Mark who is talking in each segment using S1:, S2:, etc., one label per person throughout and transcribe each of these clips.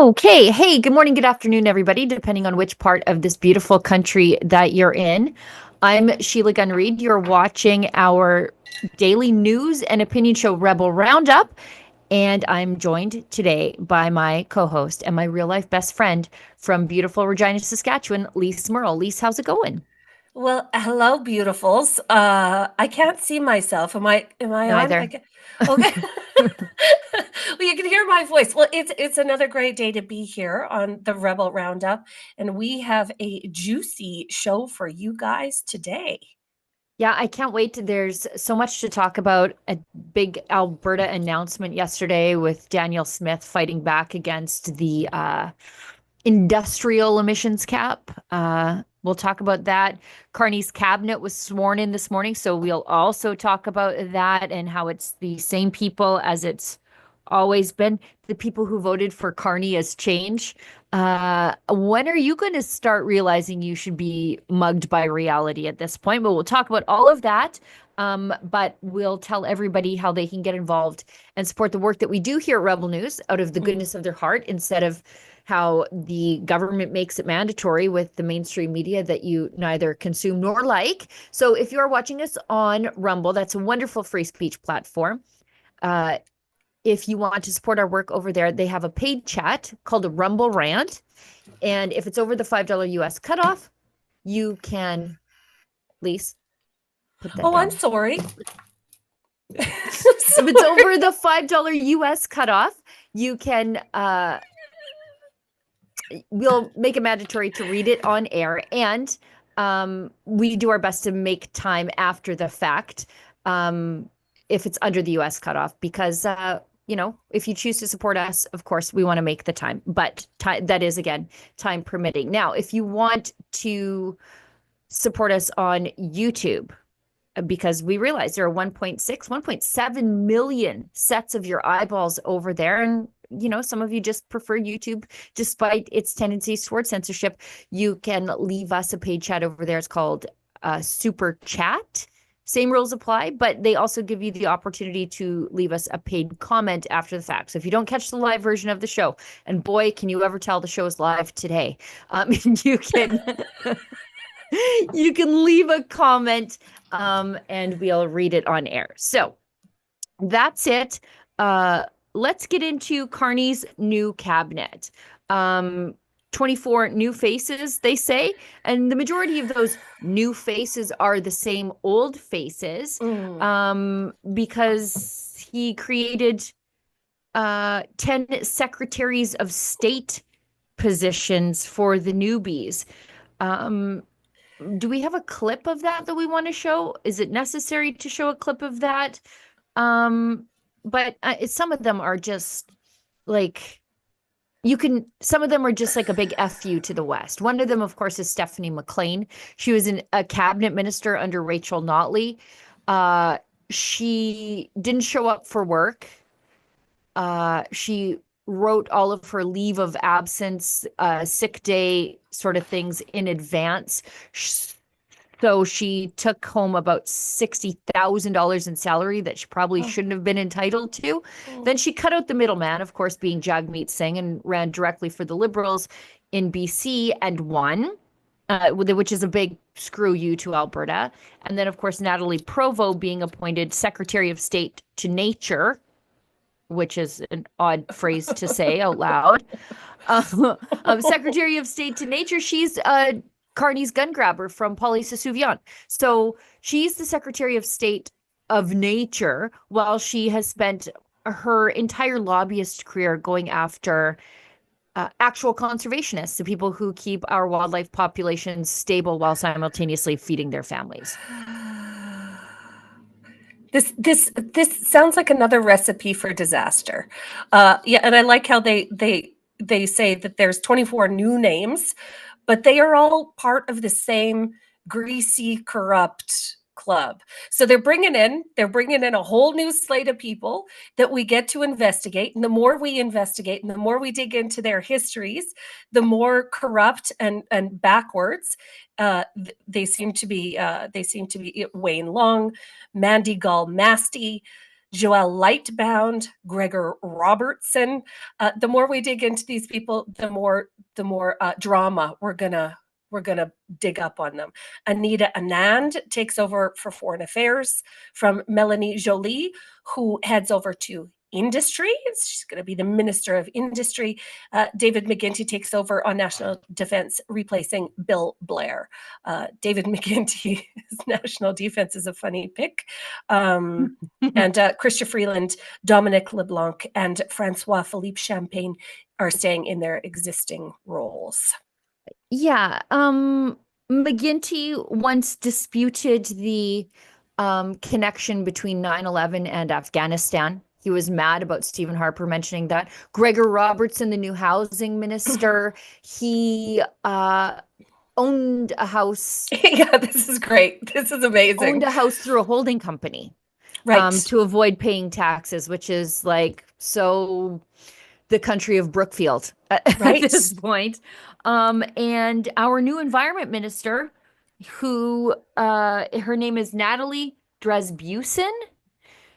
S1: Okay. Hey, good morning, good afternoon, everybody, depending on which part of this beautiful country that you're in. I'm Sheila Gunn Reid. You're watching our daily news and opinion show, Rebel Roundup. And I'm joined today by my co-host and my real life best friend from beautiful Regina, Saskatchewan, Lise Merle. Lise, how's it going?
S2: Well, hello, beautifuls. I can't see myself. Am I on?
S1: Neither.
S2: Okay. Well, you can hear my voice. Well, it's another great day to be here on the Rebel Roundup, and we have a juicy show for you guys today.
S1: Yeah, I can't wait. There's so much to talk about. A big Alberta announcement yesterday with Danielle Smith fighting back against the industrial emissions cap. We'll talk about that. Carney's cabinet was sworn in this morning, so we'll also talk about that and how it's the same people as it's always been. The people who voted for Carney as change. When are you going to start realizing you should be mugged by reality at this point? But we'll talk about all of that. But we'll tell everybody how they can get involved and support the work that we do here at Rebel News out of the goodness of their heart instead of how the government makes it mandatory with the mainstream media that you neither consume nor like. So if you are watching us on Rumble, that's a wonderful free speech platform. If you want to support our work over there, they have a paid chat called a Rumble Rant. And if it's over the $5 US cutoff, you can, Lise, put that
S2: Oh, I'm
S1: down.
S2: sorry.
S1: If it's over the $5 US cutoff, you can we'll make it mandatory to read it on air. And we do our best to make time after the fact if it's under the US cutoff, because if you choose to support us, of course, we want to make the time. But that is, again, time permitting. Now, if you want to support us on YouTube, because we realize there are 1.7 million sets of your eyeballs over there. And, some of you just prefer YouTube despite its tendencies towards censorship. You can leave us a paid chat over there. It's called Super Chat. Same rules apply, but they also give you the opportunity to leave us a paid comment after the fact. So if you don't catch the live version of the show, and boy, can you ever tell the show is live today, you can you can leave a comment and we'll read it on air. So that's it. Let's get into Carney's new cabinet. 24 new faces, they say, and the majority of those new faces are the same old faces because he created 10 secretaries of state positions for the newbies. Do we have a clip of that we want to show? Is it necessary to show a clip of that? But some of them are just like, some of them are just like a big FU to the West. One of them, of course, is Stephanie McLean. She was a cabinet minister under Rachel Notley. She didn't show up for work. She wrote all of her leave of absence, sick day sort of things in advance. So she took home about $60,000 in salary that she probably shouldn't have been entitled to. Then she cut out the middleman, of course, being Jagmeet Singh, and ran directly for the Liberals in BC and won, which is a big screw you to Alberta. And then, of course, Natalie Provost being appointed Secretary of State to Nature, which is an odd phrase to say out loud. Secretary of State to Nature, she's Carney's gun grabber from Poilievre. So she's the Secretary of State of Nature, while she has spent her entire lobbyist career going after actual conservationists, the people who keep our wildlife populations stable while simultaneously feeding their families.
S2: This sounds like another recipe for disaster. Yeah, and I like how they say that there's 24 new names, but they are all part of the same greasy, corrupt club. So they're bringing in a whole new slate of people that we get to investigate. And the more we investigate and the more we dig into their histories, the more corrupt and backwards they seem to be. Wayne Long, Mandy Gall Masty, Joelle Lightbound, Gregor Robertson. The more we dig into these people, the more drama we're gonna dig up on them. Anita Anand takes over for Foreign Affairs from Melanie Joly, who heads over to Industry. She's going to be the Minister of Industry. David McGuinty takes over on National Defense, replacing Bill Blair. David McGuinty's National Defense is a funny pick. And Chrystia Freeland, Dominic LeBlanc, and Francois Philippe Champagne are staying in their existing roles.
S1: Yeah. McGuinty once disputed the connection between 9/11 and Afghanistan. He was mad about Stephen Harper mentioning that. Gregor Robertson, the new housing minister, he owned a house.
S2: Yeah, this is great. This is amazing.
S1: Owned a house through a holding company,
S2: right,
S1: to avoid paying taxes, which is like so the country of Brookfield at this point. And our new environment minister, who her name is Natalie Dresbusin.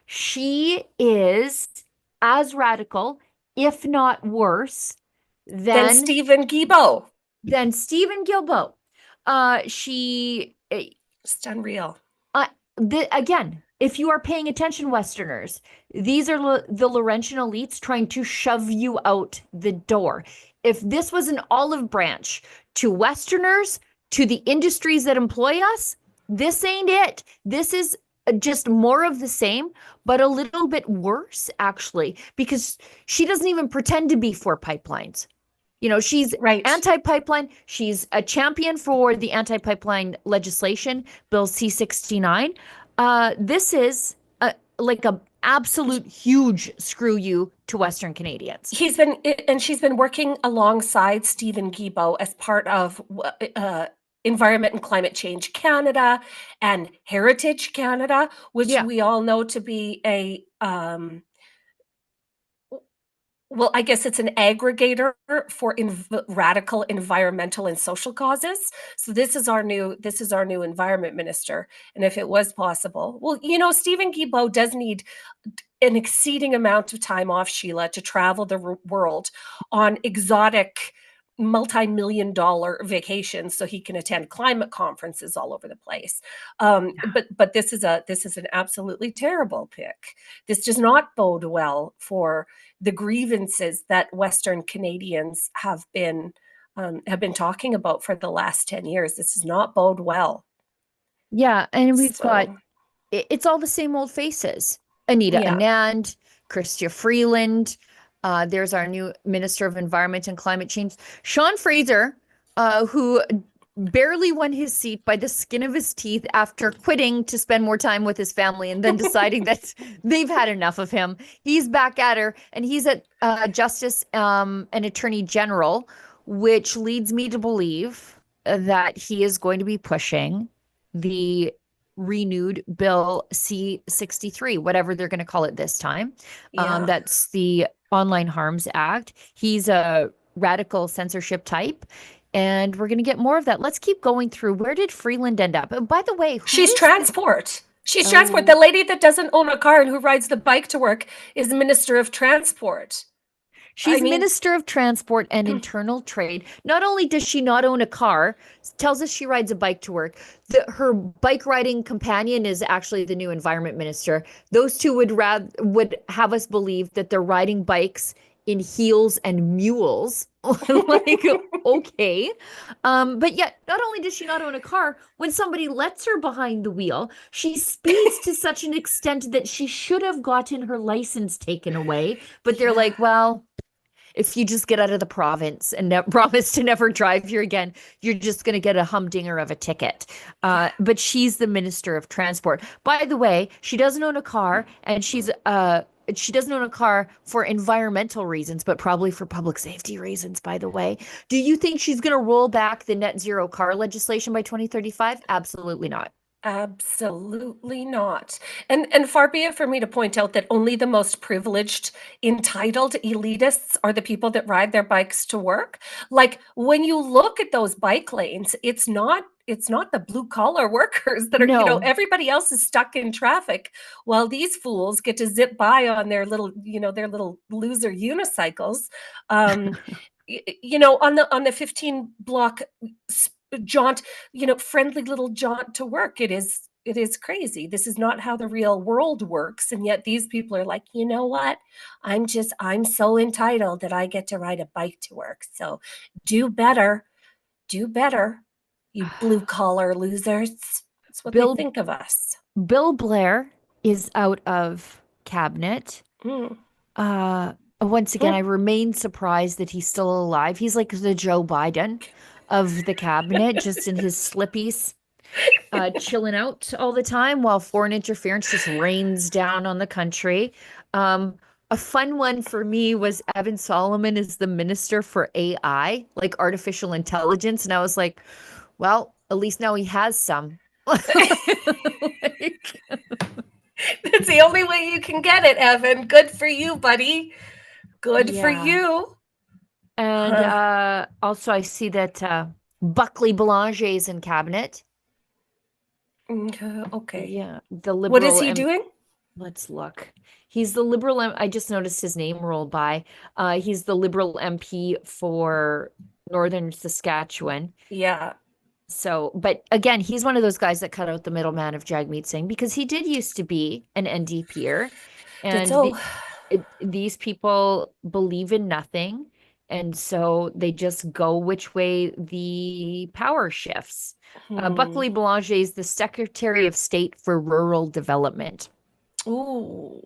S1: She is as radical, if not worse, than
S2: Stephen Guilbeault.
S1: She
S2: just unreal.
S1: Again, if you are paying attention, Westerners, these are the Laurentian elites trying to shove you out the door. If this was an olive branch to Westerners, to the industries that employ us, this ain't it. This is just more of the same, but a little bit worse, actually, because she doesn't even pretend to be for pipelines. You know, she's anti-pipeline. She's a champion for the anti-pipeline legislation, Bill C-69. This is like a absolute huge screw you to Western Canadians.
S2: She's been working alongside Stephen Guilbeault as part of Environment and Climate Change Canada and Heritage Canada, which we all know to be a well, I guess it's an aggregator for radical environmental and social causes. So this is our new environment minister. And if it was possible, well, you know, Stephen Guilbeault does need an exceeding amount of time off, Sheila, to travel the world on exotic multi-million-dollar vacations so he can attend climate conferences all over the place. But this is an absolutely terrible pick. This does not bode well for the grievances that Western Canadians have been talking about for the last 10 years. This does not bode well.
S1: Yeah, and we've got it's all the same old faces. Anita Anand, Chrystia Freeland. There's our new Minister of Environment and Climate Change, Sean Fraser, who barely won his seat by the skin of his teeth after quitting to spend more time with his family and then deciding that they've had enough of him. He's back at her, and he's at Justice and Attorney General, which leads me to believe that he is going to be pushing the renewed Bill C-63, whatever they're going to call it this time. That's the Online Harms Act. He's a radical censorship type, and we're going to get more of that. Let's keep going through. Where did Freeland end up? By the way,
S2: she's transport. She's transport. The lady that doesn't own a car and who rides the bike to work is Minister of Transport.
S1: She's Minister of Transport and Internal Trade. Not only does she not own a car, tells us she rides a bike to work. Her bike riding companion is actually the new Environment Minister. Those two would have us believe that they're riding bikes in heels and mules. Like, okay. But yet, not only does she not own a car, when somebody lets her behind the wheel, she speeds to such an extent that she should have gotten her license taken away. But they're like, well, if you just get out of the province and promise to never drive here again, you're just going to get a humdinger of a ticket. But she's the Minister of Transport. By the way, she doesn't own a car, and she doesn't own a car for environmental reasons, but probably for public safety reasons, by the way. Do you think she's going to roll back the net zero car legislation by 2035? Absolutely not.
S2: Absolutely not. And far be it for me to point out that only the most privileged, entitled elitists are the people that ride their bikes to work. Like when you look at those bike lanes, it's not the blue collar workers that are,
S1: No.
S2: everybody else is stuck in traffic while these fools get to zip by on their little loser unicycles. Um, on the 15 block jaunt, friendly little jaunt to work. It is crazy. This is not how the real world works. And yet these people are like, you know what? I'm so entitled that I get to ride a bike to work. So do better. Do better, you blue collar losers. That's what they
S1: Bill
S2: think of us.
S1: Bill Blair is out of cabinet.
S2: Mm.
S1: Uh, Once again, I remain surprised that he's still alive. He's like the Joe Biden of the cabinet, just in his slippies, chilling out all the time while foreign interference just rains down on the country. A fun one for me was Evan Solomon is the minister for AI, like artificial intelligence. And I was like, well, at least now he has some. Like,
S2: That's the only way you can get it, Evan. Good for you, buddy. Good for
S1: yeah.
S2: you.
S1: And also, I see that Buckley Boulanger is in cabinet.
S2: Okay.
S1: Yeah, the
S2: What is
S1: liberal.
S2: he doing?
S1: Let's look. He's the liberal. I just noticed his name roll by. He's the liberal MP for Northern Saskatchewan.
S2: Yeah.
S1: So, but again, he's one of those guys that cut out the middleman of Jagmeet Singh because he did used to be an NDPer,
S2: That's
S1: and
S2: all.
S1: these people believe in nothing, and so they just go which way the power shifts. Buckley Boulanger is the Secretary of State for Rural Development.
S2: Ooh.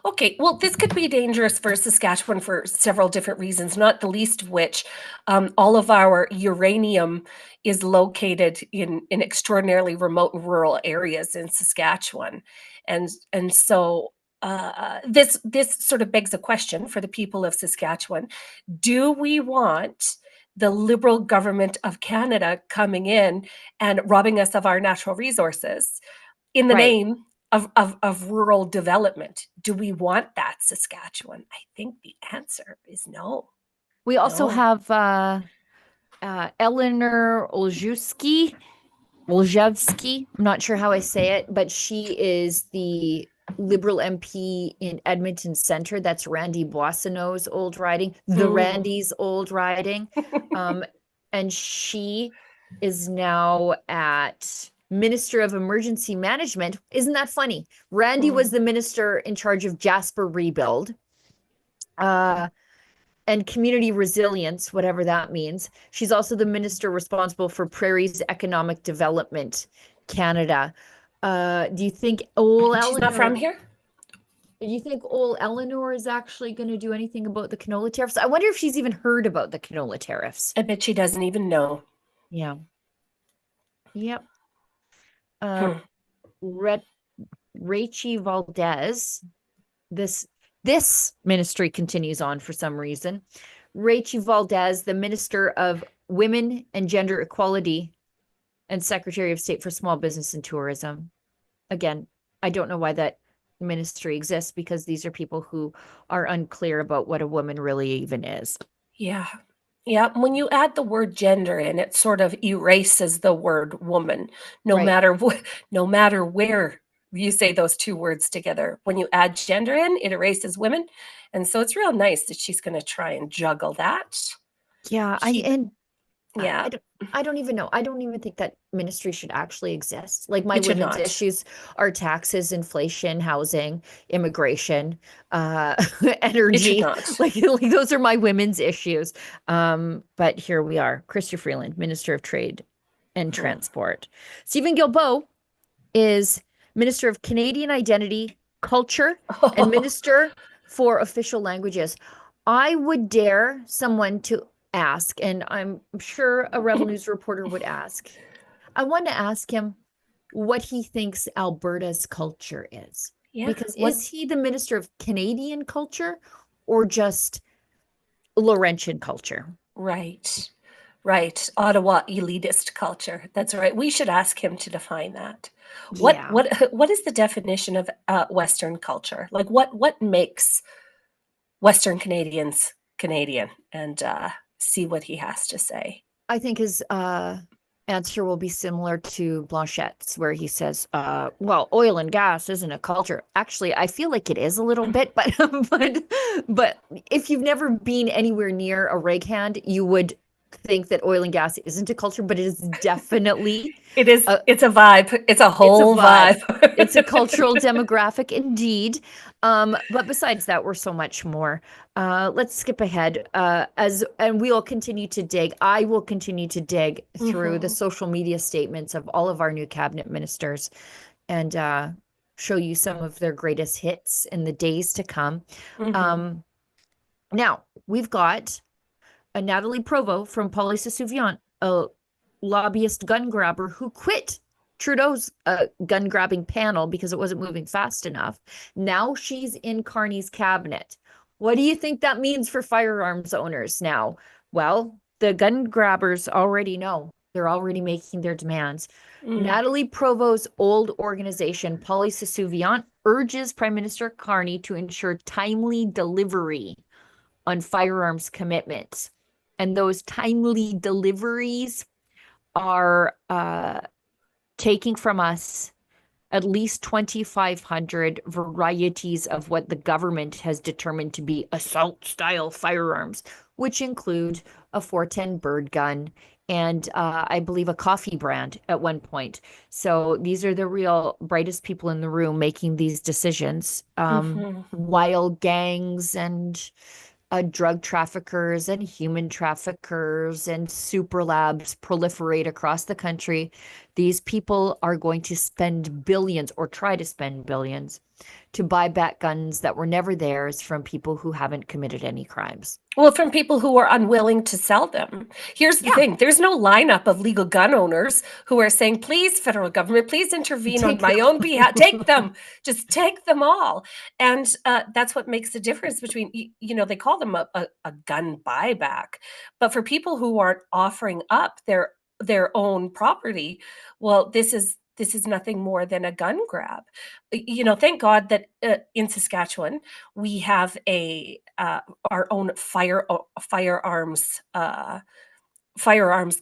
S2: Okay, well, this could be dangerous for Saskatchewan for several different reasons, not the least of which all of our uranium is located in extraordinarily remote rural areas in Saskatchewan. And so this sort of begs a question for the people of Saskatchewan. Do we want the Liberal government of Canada coming in and robbing us of our natural resources in the
S1: Right.
S2: name of rural development? Do we want that, Saskatchewan? I think the answer is no.
S1: We also
S2: No.
S1: have Eleanor Oljevsky. I'm not sure how I say it, but she is the Liberal MP in Edmonton Centre. That's Randy Boissonneau's old riding, the Randy's old riding. And she is now at Minister of Emergency Management. Isn't that funny? Randy was the minister in charge of Jasper Rebuild. And community resilience, whatever that means. She's also the minister responsible for Prairies Economic Development Canada. Do you think
S2: She's not from here?
S1: Do you think old Eleanor is actually going to do anything about the canola tariffs? I wonder if she's even heard about the canola tariffs.
S2: I bet she doesn't even know.
S1: Yeah. Yep. Rachie Valdez, this ministry continues on for some reason. Rachie Valdez, the Minister of Women and Gender Equality and Secretary of State for Small Business and Tourism. Again, I don't know why that ministry exists because these are people who are unclear about what a woman really even is.
S2: Yeah. Yeah. When you add the word gender in, it sort of erases the word woman, no
S1: Right.
S2: matter no matter where you say those two words together. When you add gender in, it erases women. And so it's real nice that she's going to try and juggle that.
S1: Yeah,
S2: Yeah,
S1: I don't even know. I don't even think that ministry should actually exist. Like my
S2: it should
S1: women's
S2: not.
S1: issues are taxes, inflation, housing, immigration, energy.
S2: It should not.
S1: Like those are my women's issues. But here we are. Chrystia Freeland, Minister of Trade and Transport. Stephen Guilbeault is Minister of Canadian Identity, Culture, and Minister for Official Languages. I would dare someone to ask, and I'm sure a Rebel News reporter would ask. I want to ask him what he thinks Alberta's culture is.
S2: Yeah.
S1: Because is he the Minister of Canadian Culture or just Laurentian culture?
S2: Right. Right. Ottawa elitist culture. That's right. We should ask him to define that. What
S1: Yeah.
S2: what what is the definition of Western culture? Like what makes Western Canadians Canadian? And see what he has to say.
S1: I think his answer will be similar to Blanchette's, where he says, well, oil and gas isn't a culture. Actually, I feel like it is a little bit, but but if you've never been anywhere near a rig hand, you would think that oil and gas isn't a culture, but it is definitely
S2: It is.
S1: a,
S2: It's a vibe. It's a
S1: it's a
S2: whole
S1: vibe.
S2: vibe.
S1: It's a cultural demographic indeed. But besides that, we're so much more. Let's skip ahead. And we will continue to dig. I will continue to dig through the
S2: Mhm.
S1: social media statements of all of our new cabinet ministers and show you some of their greatest hits in the days to come.
S2: Mhm.
S1: Um, Now, we've got a Natalie Provost from Poilievre, a lobbyist gun grabber who quit Trudeau's gun grabbing panel because it wasn't moving fast enough. Now she's in Carney's cabinet. What do you think that means for firearms owners now? Well, the gun grabbers already know. They're already making their demands.
S2: Mm.
S1: Natalie Provost's old organization, Poilievre, urges Prime Minister Carney to ensure timely delivery on firearms commitments. And those timely deliveries are taking from us at least 2,500 varieties of what the government has determined to be assault style firearms, which include a 410 bird gun and I believe a coffee brand at one point. So these are the real brightest people in the room making these decisions.
S2: Mhm.
S1: While gangs and drug traffickers and human traffickers and super labs proliferate across the country, these people are going to spend billions or try to spend billions to buy back guns that were never theirs from people who haven't committed any crimes.
S2: Well, from people who are unwilling to sell them. Here's the
S1: Yeah,
S2: thing, there's no lineup of legal gun owners who are saying, please, federal government, please intervene on
S1: take
S2: my
S1: them.
S2: own behalf. Take them, just take them all. And that's what makes the difference between, they call them a gun buyback. But for people who aren't offering up their own property, well, this is nothing more than a gun grab. Thank God that in Saskatchewan we have our own firearms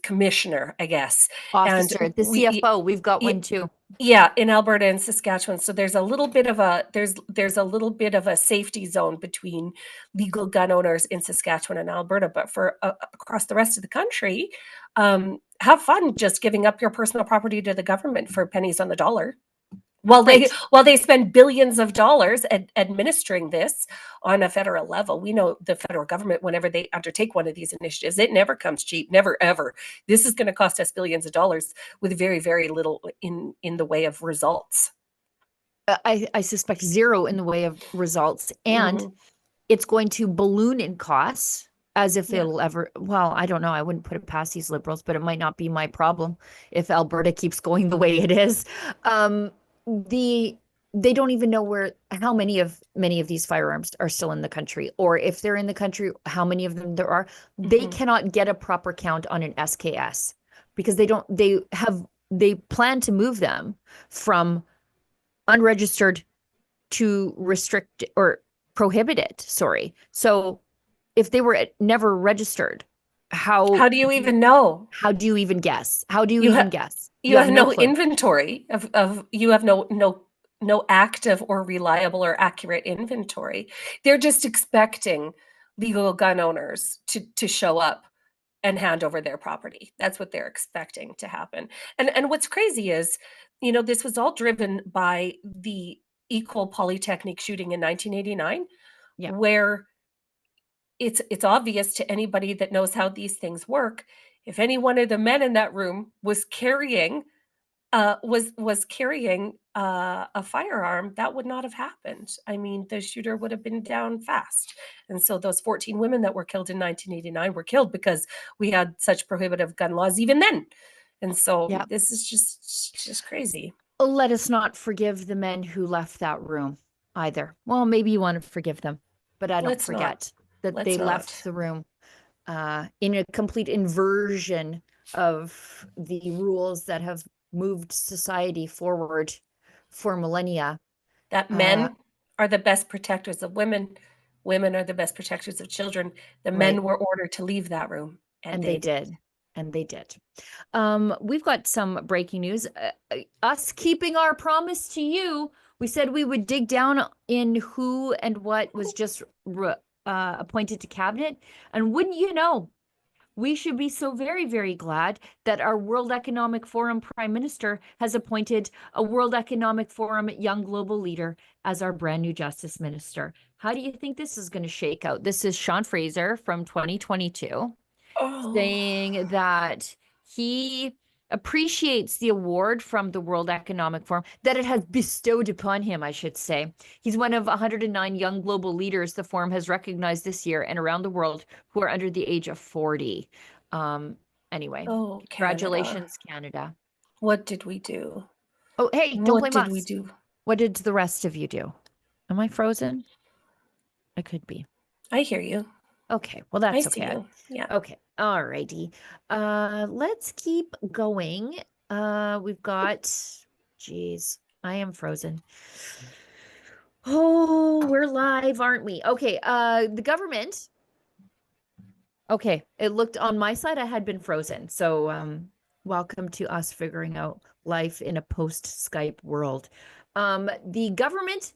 S2: commissioner, I guess. And
S1: Officer, the
S2: we
S1: CFO, we've got one too.
S2: yeah, in Alberta and Saskatchewan. So there's a little bit of a safety zone between legal gun owners in Saskatchewan and Alberta, but for across the rest of the country, have fun just giving up your personal property to the government for pennies on the dollar.
S1: Right.
S2: While they spend billions of dollars administering this on a federal level, we know the federal government, whenever they undertake one of these initiatives, it never comes cheap, never ever. This is going to cost us billions of dollars with very, very little in the way of results.
S1: I suspect zero in the way of results. And
S2: Hmm.
S1: it's going to balloon in costs as if
S2: Yeah.
S1: it'll ever, well, I don't know. I wouldn't put it past these liberals, but it might not be my problem if Alberta keeps going the way it is. The they don't even know how many of these firearms are still in the country, or if they're in the country, how many of them there are. They
S2: Hmm.
S1: cannot get a proper count on an SKS because they plan to move them from unregistered to restrict or prohibit it. Sorry. So if they were never registered,
S2: How do you even know?
S1: how do you even guess? How do you
S2: You
S1: even
S2: have
S1: guess?
S2: you
S1: You have
S2: have
S1: no
S2: no
S1: clue.
S2: inventory of you have no active or reliable or accurate inventory. They're just expecting legal gun owners to show up and hand over their property. That's what they're expecting to happen. And what's crazy is, this was all driven by the Equal Polytechnic shooting in 1989,
S1: Yeah.
S2: where it's obvious to anybody that knows how these things work. If any one of the men in that room was carrying a firearm, that would not have happened. I mean, the shooter would have been down fast. And so those 14 women that were killed in 1989 were killed because we had such prohibitive gun laws even then. And so
S1: Yeah.
S2: this is just crazy.
S1: Let us not forgive the men who left that room either. Well, maybe you want to forgive them, but I don't
S2: Let's not.
S1: forget that they
S2: Let's
S1: left
S2: not.
S1: the room. in a complete inversion of the rules that have moved society forward for millennia.
S2: That men are the best protectors of women. Women are the best protectors of children. The
S1: Right.
S2: men were ordered to leave that room, and
S1: And
S2: they
S1: they
S2: did.
S1: did. And they did. We've got some breaking news. Us keeping our promise to you. We said we would dig down in who and what was just appointed to cabinet. And wouldn't you know, we should be so very, very glad that our World Economic Forum Prime Minister has appointed a World Economic Forum young global leader as our brand new Justice Minister. How do you think this is going to shake out? This is Sean Fraser from 2022 saying that he appreciates the award from the World Economic Forum, that it has bestowed upon him, I should say. He's one of 109 young global leaders the forum has recognized this year and around the world who are under the age of 40. Anyway, congratulations, Canada.
S2: What did we do?
S1: Oh, hey, don't blame us.
S2: What did we do?
S1: What did the rest of you do? Am I frozen? I could be.
S2: I hear you.
S1: Okay, well, that's okay.
S2: I see you. Yeah.
S1: Okay, all righty. Let's keep going. We've got, geez, I am frozen. Oh, we're live, aren't we? Okay, the government. Okay, it looked on my side, I had been frozen. So, welcome to us figuring out life in a post-Skype world. The government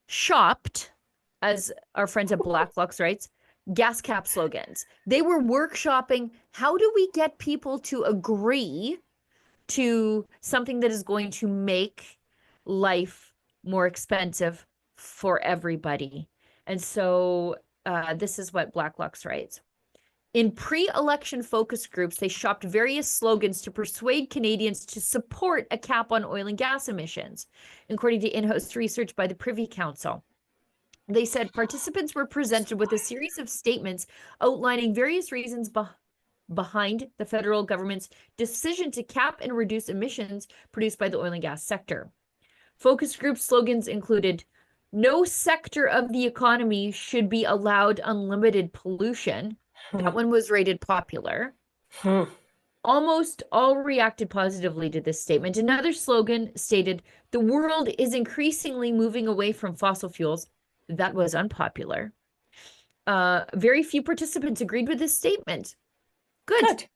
S1: shopped, as our friends at Black Lux writes, gas cap slogans. They were workshopping, how do we get people to agree to something that is going to make life more expensive for everybody? And so this is what Black Lux writes. In pre-election focus groups, they shopped various slogans to persuade Canadians to support a cap on oil and gas emissions, according to in-house research by the Privy Council. They said participants were presented with a series of statements outlining various reasons behind the federal government's decision to cap and reduce emissions produced by the oil and gas sector. Focus group slogans included, no sector of the economy should be allowed unlimited pollution. That one was rated popular. Almost all reacted positively to this statement. Another slogan stated, the world is increasingly moving away from fossil fuels. That was unpopular. Very few participants agreed with this statement. Good.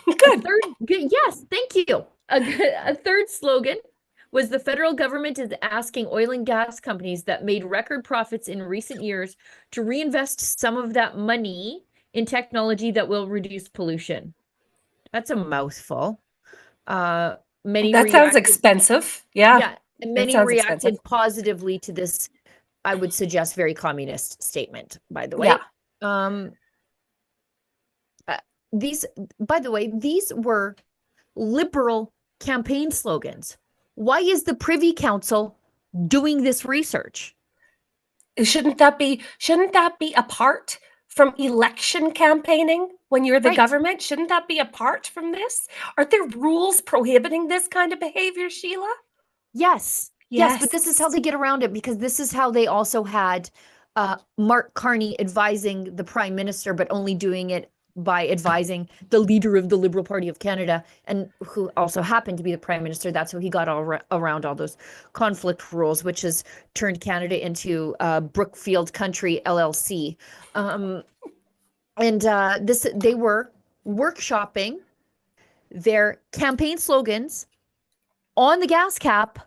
S1: Yes, thank you. A third slogan was the federal government is asking oil and gas companies that made record profits in recent years to reinvest some of that money in technology that will reduce pollution. That's a mouthful. That
S2: sounds expensive. Yeah.
S1: Many reacted positively to this, I would suggest, very communist statement, by the way.
S2: Yeah.
S1: By the way, these were liberal campaign slogans. Why is the Privy Council doing this research?
S2: Shouldn't that be apart from election campaigning when you're the government? Shouldn't that be apart from this? Are there rules prohibiting this kind of behavior, Sheila?
S1: Yes, but this is how they get around it, because this is how they also had Mark Carney advising the Prime Minister, but only doing it by advising the leader of the Liberal Party of Canada, and who also happened to be the Prime Minister. That's how he got around all those conflict rules, which has turned Canada into Brookfield Country LLC. They were workshopping their campaign slogans on the gas cap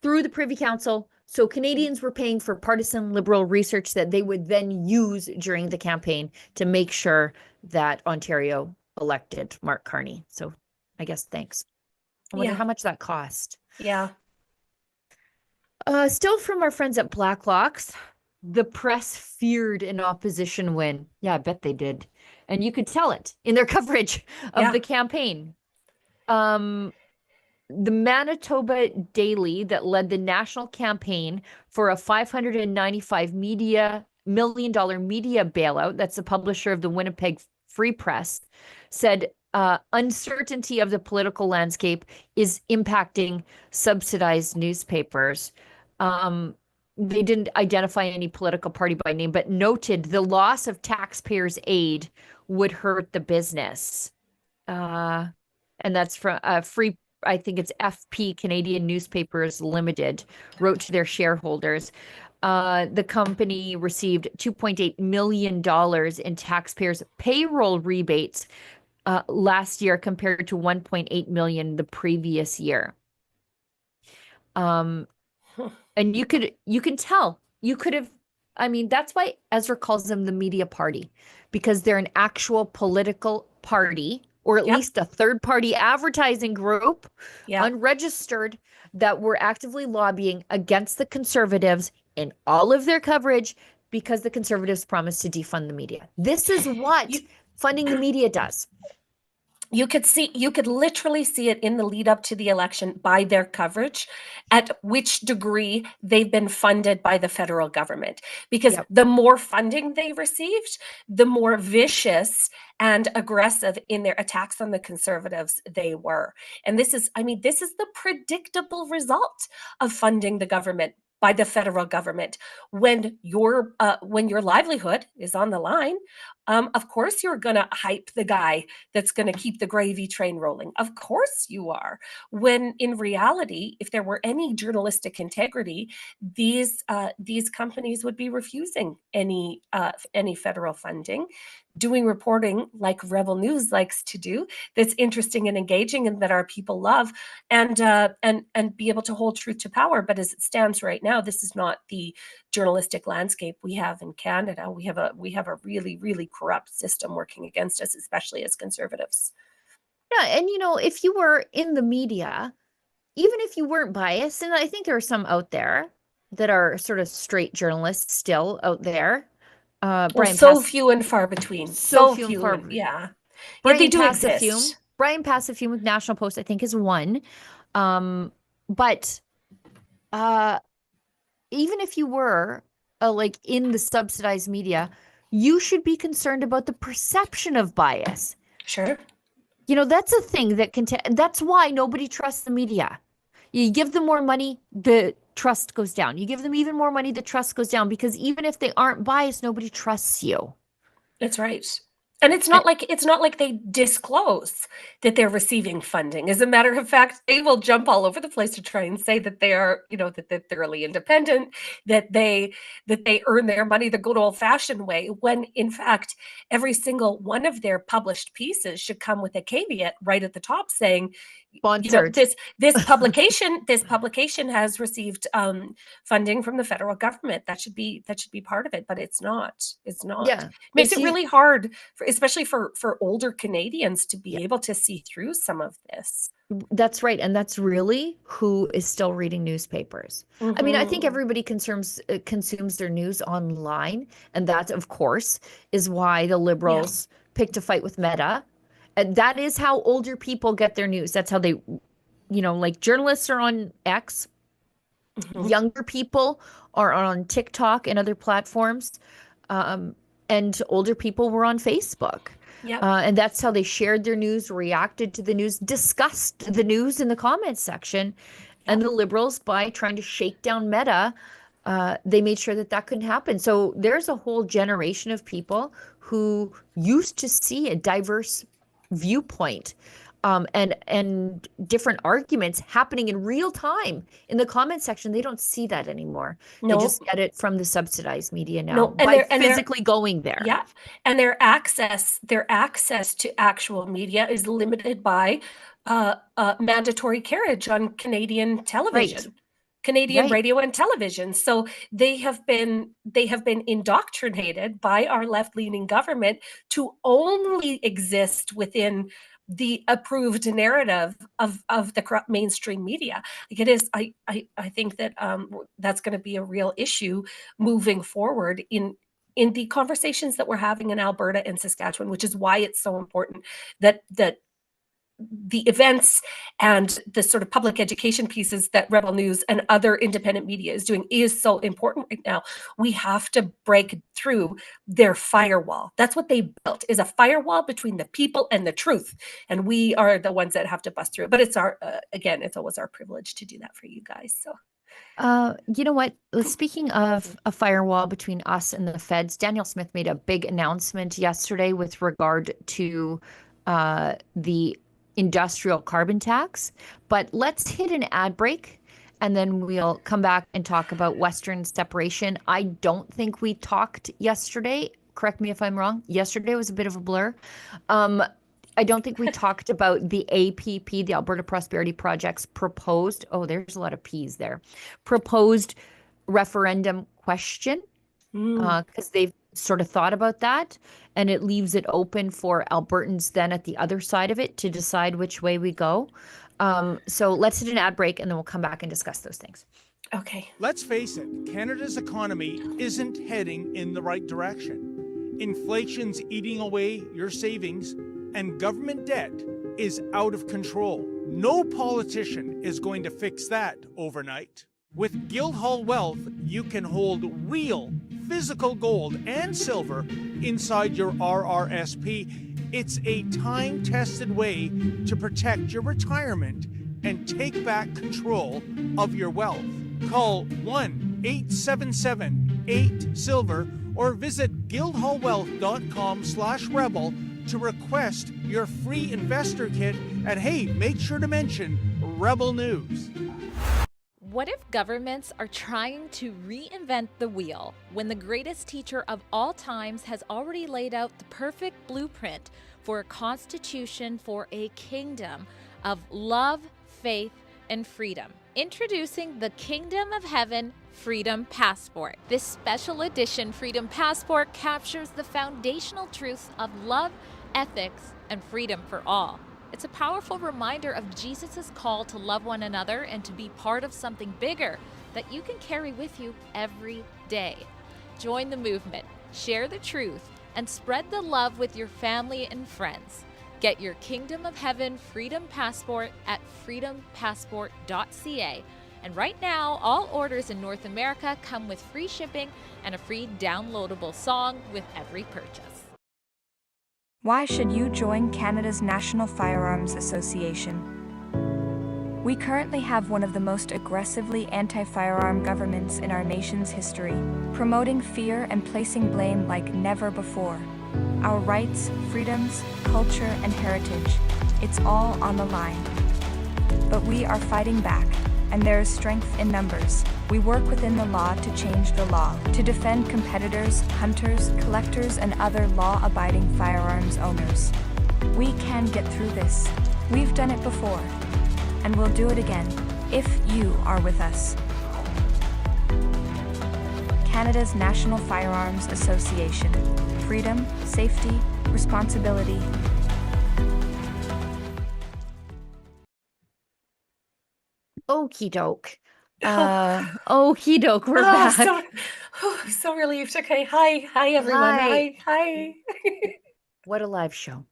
S1: through the Privy Council. So Canadians were paying for partisan Liberal research that they would then use during the campaign to make sure that Ontario elected Mark Carney. So I guess thanks. I wonder how much that cost.
S2: Yeah.
S1: Still from our friends at Black Lux, the press feared an opposition win. Yeah, I bet they did. And you could tell it in their coverage of the campaign. The Manitoba Daily, that led the national campaign for a $595 million media bailout, that's the publisher of the Winnipeg Free Press, said uncertainty of the political landscape is impacting subsidized newspapers. They didn't identify any political party by name, but noted the loss of taxpayers' aid would hurt the business. Uh, and that's from free, I think it's FP, Canadian Newspapers Limited, wrote to their shareholders. The company received $2.8 million in taxpayers' payroll rebates last year compared to 1.8 million the previous year. Um, and you can tell you could have, I mean, that's why Ezra calls them the media party, because they're an actual political party, or at
S2: Yep.
S1: least a third party advertising group,
S2: Yeah.
S1: unregistered, that were actively lobbying against the conservatives in all of their coverage because the conservatives promised to defund the media. This is what funding the media does.
S2: You could literally see it in the lead up to the election by their coverage, at which degree they've been funded by the federal government. Because
S1: Yep.
S2: the more funding they received, the more vicious and aggressive in their attacks on the conservatives they were. And this is the predictable result of funding the government by the federal government. When your livelihood is on the line, of course you're going to hype the guy that's going to keep the gravy train rolling. Of course you are. When in reality, if there were any journalistic integrity, these companies would be refusing any federal funding, doing reporting like Rebel News likes to do, that's interesting and engaging and that our people love, and be able to hold truth to power. But as it stands right now, this is not the journalistic landscape we have in Canada. We have a really, really corrupt system working against us, especially as conservatives.
S1: Yeah, and if you were in the media, even if you weren't biased, and I think there are some out there that are sort of straight journalists still out there.
S2: Well,
S1: Brian
S2: so
S1: Pass,
S2: few and far between.
S1: so
S2: So
S1: few and far.
S2: few. Yeah. Yet they
S1: Brian
S2: do
S1: Passafume,
S2: exist.
S1: Brian Passafume with National Post, I think, is one. But even if you were like in the subsidized media, you should be concerned about the perception of bias.
S2: Sure.
S1: That's a thing that that's why nobody trusts the media. You give them more money, the trust goes down. You give them even more money, the trust goes down, because even if they aren't biased, nobody trusts you.
S2: That's right. And it's not like they disclose that they're receiving funding. As a matter of fact, they will jump all over the place to try and say that they are, that they're thoroughly independent, that they earn their money the good old-fashioned way, when in fact every single one of their published pieces should come with a caveat right at the top saying,
S1: Sponsored.
S2: this publication has received funding from the federal government. That should be part of it, but it's not.
S1: Yeah.
S2: Makes it really hard, especially for older Canadians, to be
S1: Yeah.
S2: able to see through some of this.
S1: That's right. And that's really who is still reading newspapers.
S2: Mm-hmm.
S1: I mean, I think everybody consumes their news online. And that, of course, is why the Liberals picked a fight with Meta. And that is how older people get their news. That's how they, like journalists are on X. Mm-hmm. Younger people are on TikTok and other platforms. And older people were on Facebook.
S2: Yep.
S1: And that's how they shared their news, reacted to the news, discussed the news in the comments section. Yep. And the Liberals, by trying to shake down Meta, they made sure that couldn't happen. So there's a whole generation of people who used to see a diverse viewpoint and different arguments happening in real time in the comment section. They don't see that anymore.
S2: No.
S1: They just get it from the subsidized media now,
S2: no,
S1: by physically going there.
S2: Yeah, and their access to actual media is limited by mandatory carriage on Canadian television. Right. Canadian radio and television. So they have been indoctrinated by our left-leaning government to only exist within the approved narrative of the corrupt mainstream media. Like it is, I think that that's going to be a real issue moving forward in the conversations that we're having in Alberta and Saskatchewan, which is why it's so important that the events and the sort of public education pieces that Rebel News and other independent media is doing is so important right now. We have to break through their firewall. That's what they built, is a firewall between the people and the truth. And we are the ones that have to bust through it. But it's our, again, it's always our privilege to do that for you guys. So
S1: You know what? Speaking of a firewall between us and the feds, Daniel Smith made a big announcement yesterday with regard to the industrial carbon tax. But let's hit an ad break and then we'll come back and talk about Western separation. I don't think we talked yesterday. Correct me if I'm wrong. Yesterday was a bit of a blur. Um, I don't think we talked about the APP, the Alberta Prosperity Project's proposed, oh, there's a lot of P's there, proposed referendum question, because they've sort of thought about that, and it leaves it open for Albertans then at the other side of it to decide which way we go. So let's hit an ad break and then we'll come back and discuss those things.
S2: Okay.
S3: Let's face it, Canada's economy isn't heading in the right direction. Inflation's eating away your savings, and government debt is out of control. No politician is going to fix that overnight. With Guildhall Wealth, you can hold real physical gold and silver inside your RRSP. It's a time-tested way to protect your retirement and take back control of your wealth. Call 1-877-8-SILVER or visit guildhallwealth.com/rebel to request your free investor kit. And hey, make sure to mention Rebel News.
S4: What if governments are trying to reinvent the wheel when the greatest teacher of all times has already laid out the perfect blueprint for a constitution for a kingdom of love, faith, and freedom? Introducing the Kingdom of Heaven Freedom Passport. This special edition Freedom Passport captures the foundational truths of love, ethics, and freedom for all. It's a powerful reminder of Jesus' call to love one another and to be part of something bigger that you can carry with you every day. Join the movement, share the truth, and spread the love with your family and friends. Get your Kingdom of Heaven Freedom Passport at freedompassport.ca. And right now, all orders in North America come with free shipping and a free downloadable song with every purchase.
S5: Why should you join Canada's National Firearms Association? We currently have one of the most aggressively anti-firearm governments in our nation's history, promoting fear and placing blame like never before. Our rights, freedoms, culture, and heritage, it's all on the line. But we are fighting back, and there is strength in numbers. We work within the law to change the law, to defend competitors, hunters, collectors, and other law-abiding firearms owners. We can get through this. We've done it before, and we'll do it again, if you are with us. Canada's National Firearms Association. Freedom, safety, responsibility.
S1: Okie doke. Okie doke, we're back.
S2: So relieved. Okay, hi everyone. Hi.
S1: What a live show.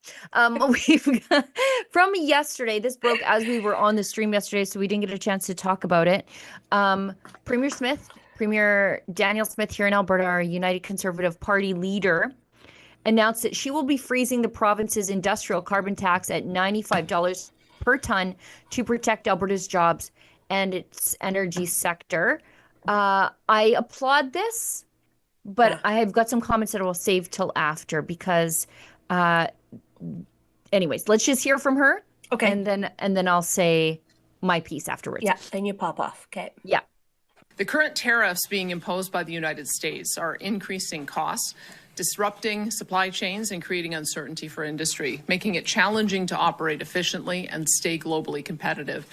S1: We've got, from yesterday, this broke as we were on the stream yesterday, so we didn't get a chance to talk about it. Premier Daniel Smith here in Alberta, our United Conservative Party leader, announced that she will be freezing the province's industrial carbon tax at $95 per ton to protect Alberta's jobs and its energy sector. I applaud this, but I have got some comments that I will save till after because, anyways, let's just hear from her.
S2: Okay.
S1: And then I'll say my piece afterwards.
S2: Yeah, then you pop off. Okay.
S1: Yeah.
S6: The current tariffs being imposed by the United States are increasing costs, disrupting supply chains and creating uncertainty for industry, making it challenging to operate efficiently and stay globally competitive.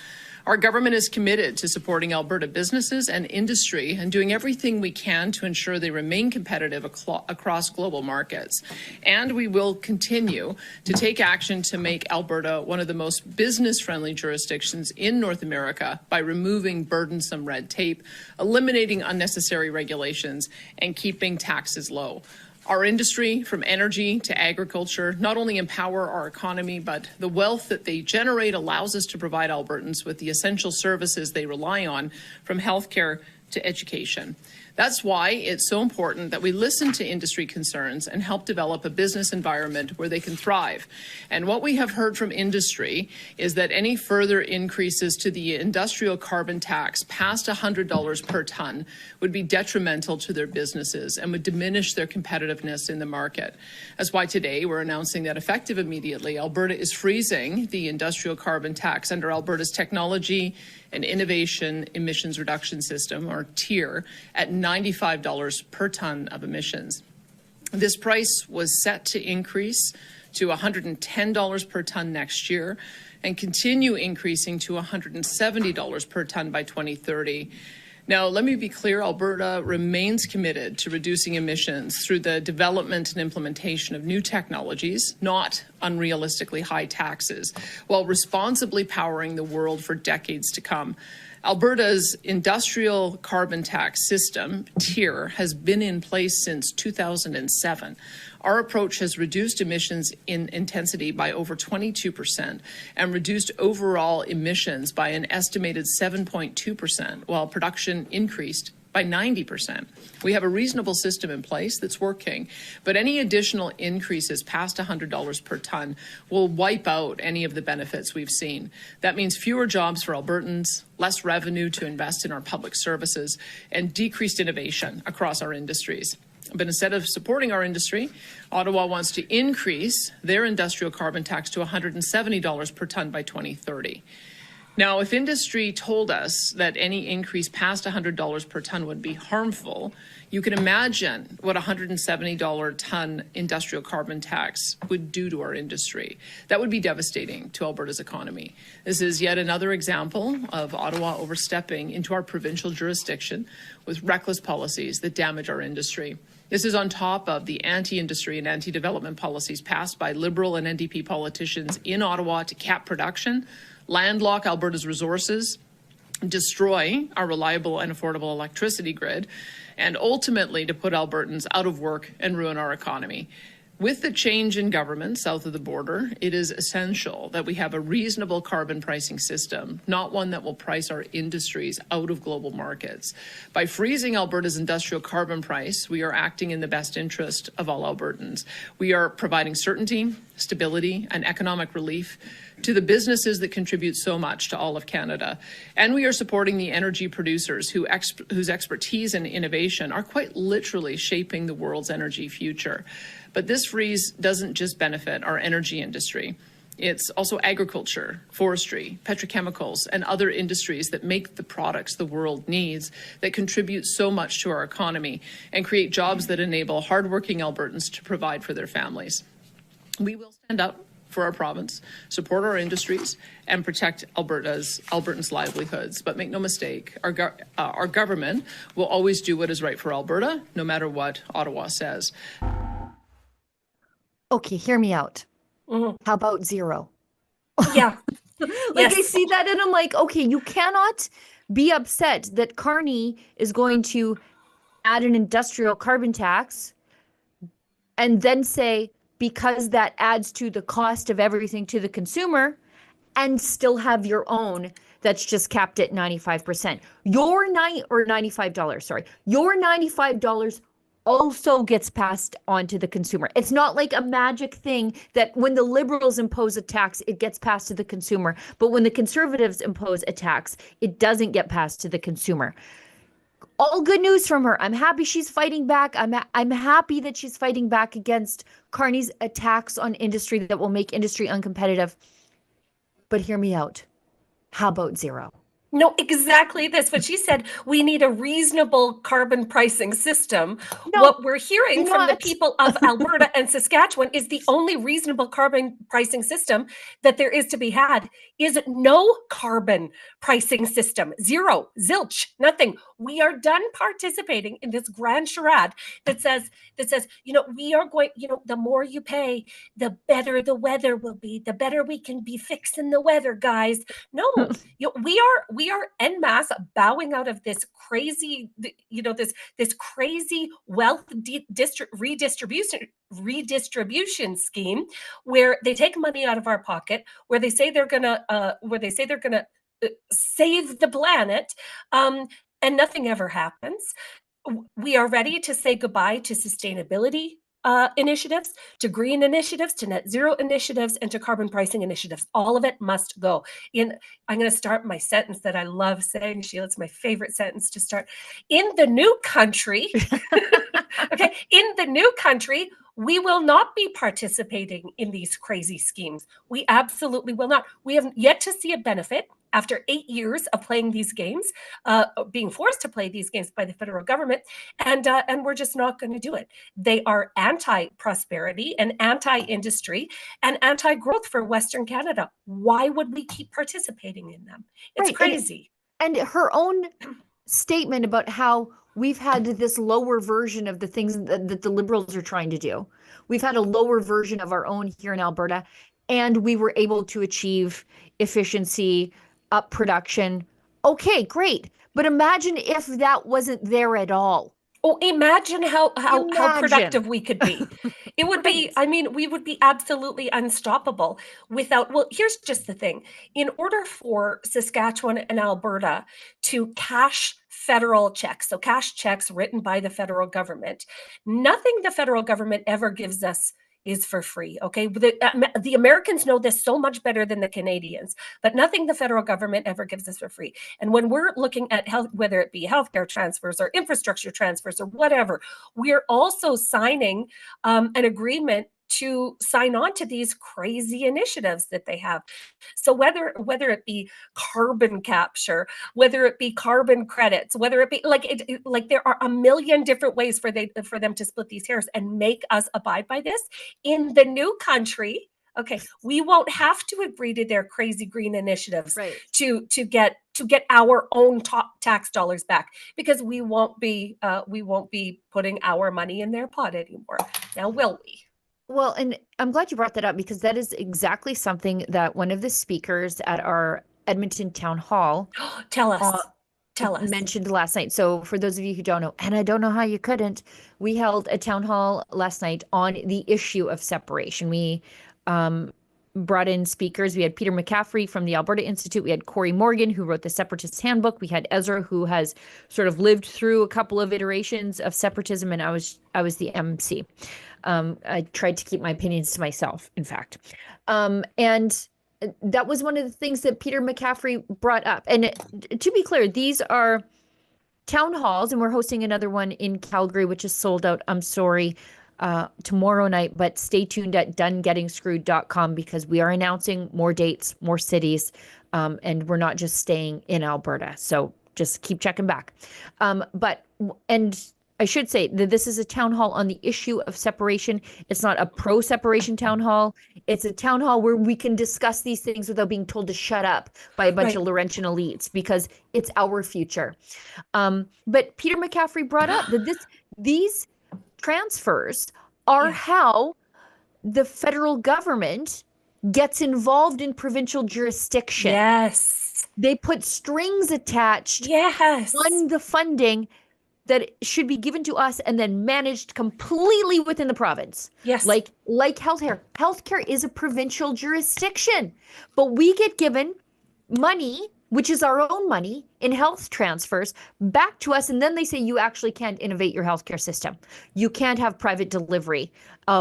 S6: Our government is committed to supporting Alberta businesses and industry and doing everything we can to ensure they remain competitive across global markets. And we will continue to take action to make Alberta one of the most business-friendly jurisdictions in North America by removing burdensome red tape, eliminating unnecessary regulations, and keeping taxes low. Our industry, from energy to agriculture, not only empower our economy, but the wealth that they generate allows us to provide Albertans with the essential services they rely on, from healthcare to education. That's why it's so important that we listen to industry concerns and help develop a business environment where they can thrive. And what we have heard from industry is that any further increases to the industrial carbon tax past $100 per ton would be detrimental to their businesses and would diminish their competitiveness in the market. That's why today we're announcing that effective immediately, Alberta is freezing the industrial carbon tax under Alberta's Technology and Innovation Emissions Reduction System, or TIER, at $95 per ton of emissions. This price was set to increase to $110 per ton next year and continue increasing to $170 per ton by 2030. Now, let me be clear, Alberta remains committed to reducing emissions through the development and implementation of new technologies, not unrealistically high taxes, while responsibly powering the world for decades to come. Alberta's industrial carbon tax system, TIER, has been in place since 2007. Our approach has reduced emissions in intensity by over 22% and reduced overall emissions by an estimated 7.2%, while production increased by 90%. We have a reasonable system in place that's working, but any additional increases past $100 per ton will wipe out any of the benefits we've seen. That means fewer jobs for Albertans, less revenue to invest in our public services, and decreased innovation across our industries. But instead of supporting our industry, Ottawa wants to increase their industrial carbon tax to $170 per ton by 2030. Now, if industry told us that any increase past $100 per ton would be harmful, you can imagine what a $170 ton industrial carbon tax would do to our industry. That would be devastating to Alberta's economy. This is yet another example of Ottawa overstepping into our provincial jurisdiction with reckless policies that damage our industry. This is on top of the anti-industry and anti-development policies passed by Liberal and NDP politicians in Ottawa to cap production, landlock Alberta's resources, destroy our reliable and affordable electricity grid, and ultimately to put Albertans out of work and ruin our economy. With the change in government south of the border, it is essential that we have a reasonable carbon pricing system, not one that will price our industries out of global markets. By freezing Alberta's industrial carbon price, we are acting in the best interest of all Albertans. We are providing certainty, stability, and economic relief to the businesses that contribute so much to all of Canada. And we are supporting the energy producers whose expertise and innovation are quite literally shaping the world's energy future. But this freeze doesn't just benefit our energy industry. It's also agriculture, forestry, petrochemicals, and other industries that make the products the world needs, that contribute so much to our economy and create jobs that enable hardworking Albertans to provide for their families. We will stand up for our province, support our industries, and protect Albertans' livelihoods. But make no mistake, our government will always do what is right for Alberta, no matter what Ottawa says.
S1: Okay, hear me out.
S2: Mhm.
S1: How about zero?
S2: Yeah.
S1: Like, I see that and I'm like, okay, you cannot be upset that Carney is going to add an industrial carbon tax and then say, because that adds to the cost of everything to the consumer, and still have your own that's just capped at 95%. Your $95, sorry. Your $95 also gets passed on to the consumer. It's not like a magic thing that when the Liberals impose a tax, it gets passed to the consumer. But when the Conservatives impose a tax, it doesn't get passed to the consumer. All good news from her. I'm happy she's fighting back. I'm happy that she's fighting back against Carney's attacks on industry that will make industry uncompetitive. But hear me out. How about zero?
S2: No, exactly this. What she said, we need a reasonable carbon pricing system.
S1: No,
S2: what we're hearing from the
S1: not.
S2: people of Alberta and Saskatchewan is the only reasonable carbon pricing system that there is to be had is no carbon pricing system. Zero, zilch, nothing. We are done participating in this grand charade that says, we are going, the more you pay, the better the weather will be, the better we can be fixing the weather, guys. No, we are en masse bowing out of this crazy, this crazy wealth redistribution scheme where they take money out of our pocket, where they say they're gonna save the planet, and nothing ever happens. We are ready to say goodbye to sustainability initiatives, to green initiatives, to net zero initiatives, and to carbon pricing initiatives. All of it must go. I'm going to start my sentence that I love saying, Sheila. It's my favorite sentence to start. In the new country, okay, in the new country, we will not be participating in these crazy schemes. We absolutely will not. We have yet to see a benefit after 8 years of playing these games, being forced to play these games by the federal government, and we're just not going to do it. They are anti-prosperity and anti-industry and anti-growth for Western Canada. Why would we keep participating in them? It's crazy.
S1: And her own statement about how we've had this lower version of the things that the Liberals are trying to do. We've had a lower version of our own here in Alberta, and we were able to achieve efficiency, up production. Okay, great. But imagine if that wasn't there at all.
S2: Oh, imagine how productive we could be. It would be, I mean, we would be absolutely unstoppable without, well, here's just the thing. In order for Saskatchewan and Alberta to cash federal checks, so cash checks written by the federal government, nothing the federal government ever gives us is for free. Okay. The Americans know this so much better than the Canadians, but nothing the federal government ever gives us for free. And when we're looking at health, whether it be healthcare transfers or infrastructure transfers or whatever, we're also signing an agreement to sign on to these crazy initiatives that they have. So whether it be carbon capture, whether it be carbon credits, whether it be like there are a million different ways for them to split these hairs and make us abide by this. In the new country, okay, we won't have to agree to their crazy green initiatives to get our own tax dollars back, because we won't be putting our money in their pot anymore. Now, will we?
S1: Well, and I'm glad you brought that up, because that is exactly something that one of the speakers at our Edmonton Town Hall
S2: tell us
S1: mentioned last night. So for those of you who don't know, and I don't know how you couldn't, we held a town hall last night on the issue of separation. We brought in speakers. We had Peter McCaffrey from the Alberta Institute. We had Corey Morgan, who wrote the Separatist Handbook. We had Ezra, who has sort of lived through a couple of iterations of separatism, and I was the MC. I tried to keep my opinions to myself, in fact. And that was one of the things that Peter McCaffrey brought up. And to be clear, these are town halls, and we're hosting another one in Calgary, which is sold out. I'm sorry, tomorrow night, but stay tuned at donegettingscrewed.com, because we are announcing more dates, more cities, and we're not just staying in Alberta. So just keep checking back. And I should say that this is a town hall on the issue of separation. It's not a pro-separation town hall. It's a town hall where we can discuss these things without being told to shut up by a bunch of Laurentian elites, because it's our future. But Peter McCaffrey brought up that these transfers are how the federal government gets involved in provincial jurisdiction.
S2: Yes.
S1: They put strings attached on the funding that should be given to us and then managed completely within the province.
S2: Yes.
S1: Like healthcare. Healthcare is a provincial jurisdiction, but we get given money, which is our own money, in health transfers back to us. And then they say, you actually can't innovate your healthcare system. You can't have private delivery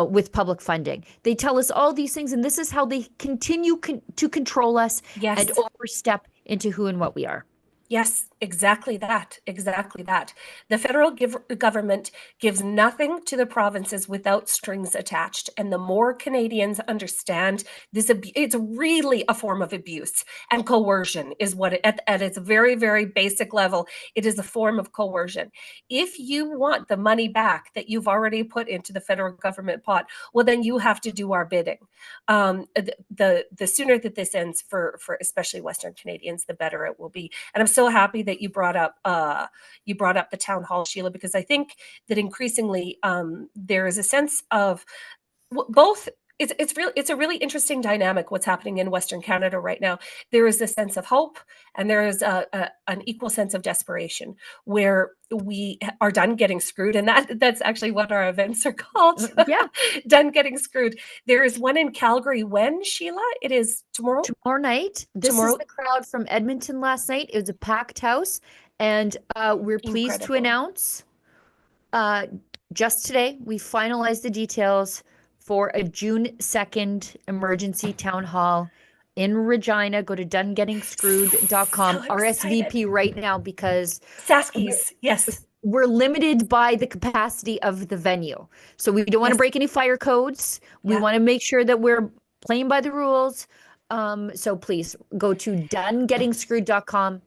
S1: with public funding. They tell us all these things, and this is how they continue to control us and overstep into who and what we are.
S2: Yes, exactly that. Exactly that. The federal government gives nothing to the provinces without strings attached. And the more Canadians understand this, it's really a form of abuse, and coercion is what at its very, very basic level, it is a form of coercion. If you want the money back that you've already put into the federal government pot, well, then you have to do our bidding. The sooner that this ends for especially Western Canadians, the better it will be. And I'm so happy that you brought up the town hall, Sheila, because I think that increasingly there is a sense of both. It's a really interesting dynamic what's happening in Western Canada right now. There is a sense of hope, and there is an equal sense of desperation, where we are done getting screwed, and that's actually what our events are called.
S1: Yeah,
S2: done getting screwed. There is one in Calgary. When, Sheila? It is tomorrow.
S1: Tomorrow night. This is the crowd from Edmonton last night. It was a packed house, And we're pleased to
S2: Incredible.
S1: announce just today, we finalized the details for a June 2nd emergency town hall in Regina. Go to donegetingscrewed.com.
S2: So
S1: RSVP right now because
S2: Saskies, yes.
S1: we're limited by the capacity of the venue. So we don't want to
S2: Yes.
S1: break any fire codes. We
S2: Yeah.
S1: want to make sure that we're playing by the rules. So please go to donegetingscrewed.com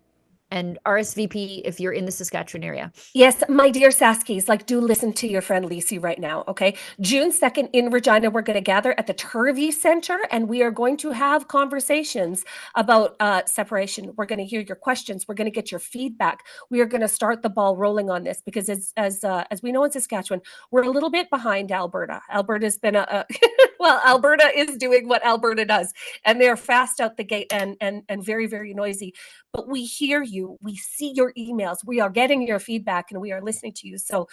S1: and RSVP if you're in the Saskatchewan area.
S2: Yes, my dear Saskies, like, do listen to your friend Lisi right now, okay? June 2nd in Regina, we're going to gather at the Turvey Center, and we are going to have conversations about separation. We're going to hear your questions. We're going to get your feedback. We are going to start the ball rolling on this because as we know in Saskatchewan, we're a little bit behind Alberta. Alberta's been well, Alberta is doing what Alberta does, and they're fast out the gate and very, very noisy. But we hear you, we see your emails, we are getting your feedback, and we are listening to you. So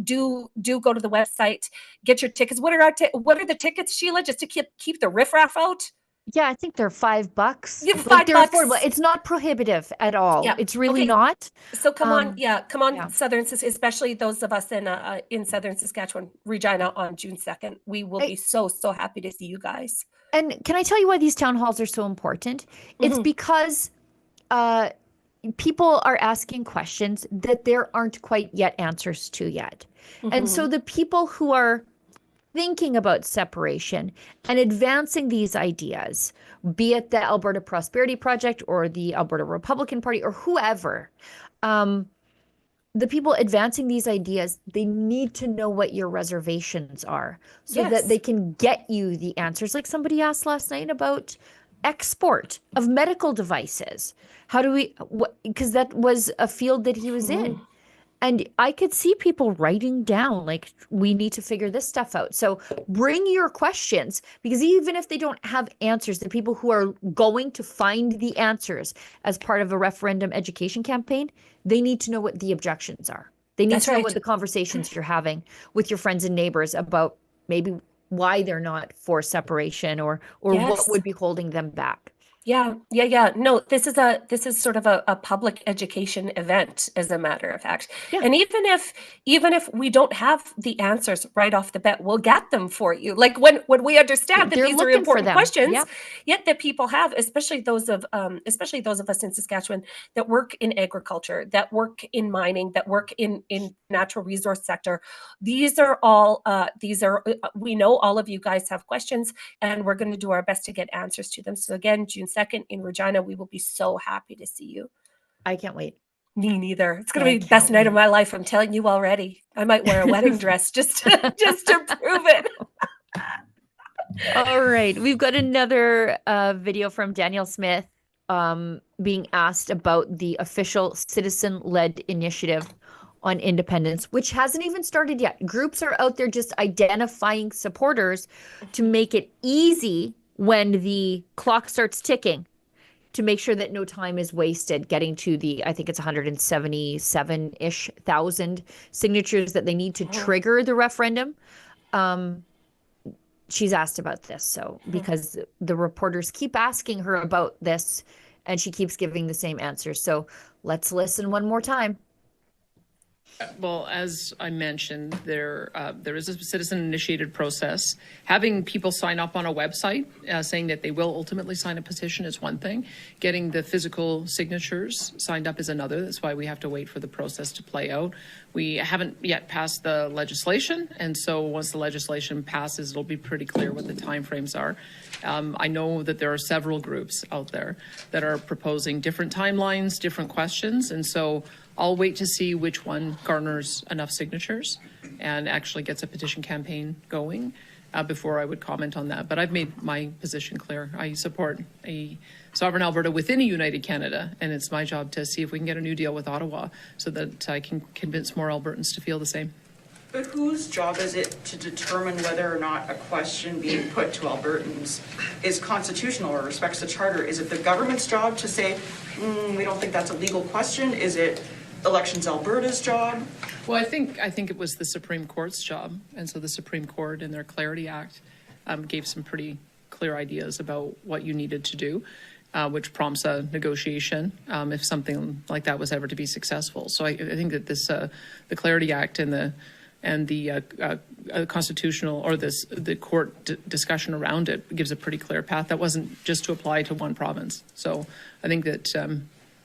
S2: do go to the website, get your tickets. What are the tickets, Sheila, just to keep the riffraff out?
S1: Yeah, I think they're $5.
S2: Yeah,
S1: Like, they're
S2: $5.
S1: affordable. It's not prohibitive at all.
S2: Yeah,
S1: It's really
S2: okay.
S1: not.
S2: So come on, come on,
S1: yeah.
S2: Southern, especially those of us in Southern Saskatchewan, Regina, on June 2nd. We will be so happy to see you guys.
S1: And can I tell you why these town halls are so important? It's because people are asking questions that there aren't quite yet answers to yet. And so the people who are thinking about separation and advancing these ideas, be it the Alberta Prosperity Project or the Alberta Republican Party or whoever, the people advancing these ideas, they need to know what your reservations are so that they can get you the answers. Like somebody asked last night about export of medical devices. How do we, because that was a field that he was in. And I could see people writing down, like, we need to figure this stuff out. So bring your questions, because even if they don't have answers, the people who are going to find the answers as part of a referendum education campaign, they need to know what the objections are. They need to know what the conversations you're having with your friends and neighbors about maybe why they're not for separation or what would be holding them back.
S2: Yeah. No, this is sort of a public education event, as a matter of fact.
S1: Yeah.
S2: And even if we don't have the answers right off the bat, we'll get them for you. Like when we understand that these are important questions, yet that people have, especially those of us in Saskatchewan that work in agriculture, that work in mining, that work in natural resource sector. These are we know all of you guys have questions, and we're going to do our best to get answers to them. So again, June 2nd in Regina, we will be so happy to see you.
S1: I can't wait.
S2: Me neither. It's going to be the best night of my life. I'm telling you already. I might wear a wedding dress just to prove it.
S1: All right. We've got another video from Daniel Smith being asked about the official citizen-led initiative on independence, which hasn't even started yet. Groups are out there just identifying supporters to make it easy when the clock starts ticking, to make sure that no time is wasted getting to the, I think it's 177-ish thousand signatures that they need to trigger the referendum. She's asked about this, so because the reporters keep asking her about this and she keeps giving the same answer. So let's listen one more time.
S6: Well, as I mentioned, there is a citizen-initiated process. Having people sign up on a website saying that they will ultimately sign a petition is one thing. Getting the physical signatures signed up is another. That's why we have to wait for the process to play out. We haven't yet passed the legislation, and so once the legislation passes, it'll be pretty clear what the timeframes are. I know that there are several groups out there that are proposing different timelines, different questions, and so I'll wait to see which one garners enough signatures and actually gets a petition campaign going before I would comment on that. But I've made my position clear. I support a sovereign Alberta within a united Canada, and it's my job to see if we can get a new deal with Ottawa so that I can convince more Albertans to feel the same.
S7: But whose job is it to determine whether or not a question being put to Albertans is constitutional or respects the Charter? Is it the government's job to say, we don't think that's a legal question? Is it Elections Alberta's job?
S6: Well, I think it was the Supreme Court's job, and so the Supreme Court in their Clarity Act gave some pretty clear ideas about what you needed to do. which prompts a negotiation if something like that was ever to be successful. So I think that this, the Clarity Act and the constitutional or the court discussion around it gives a pretty clear path. That wasn't just to apply to one province. So I think that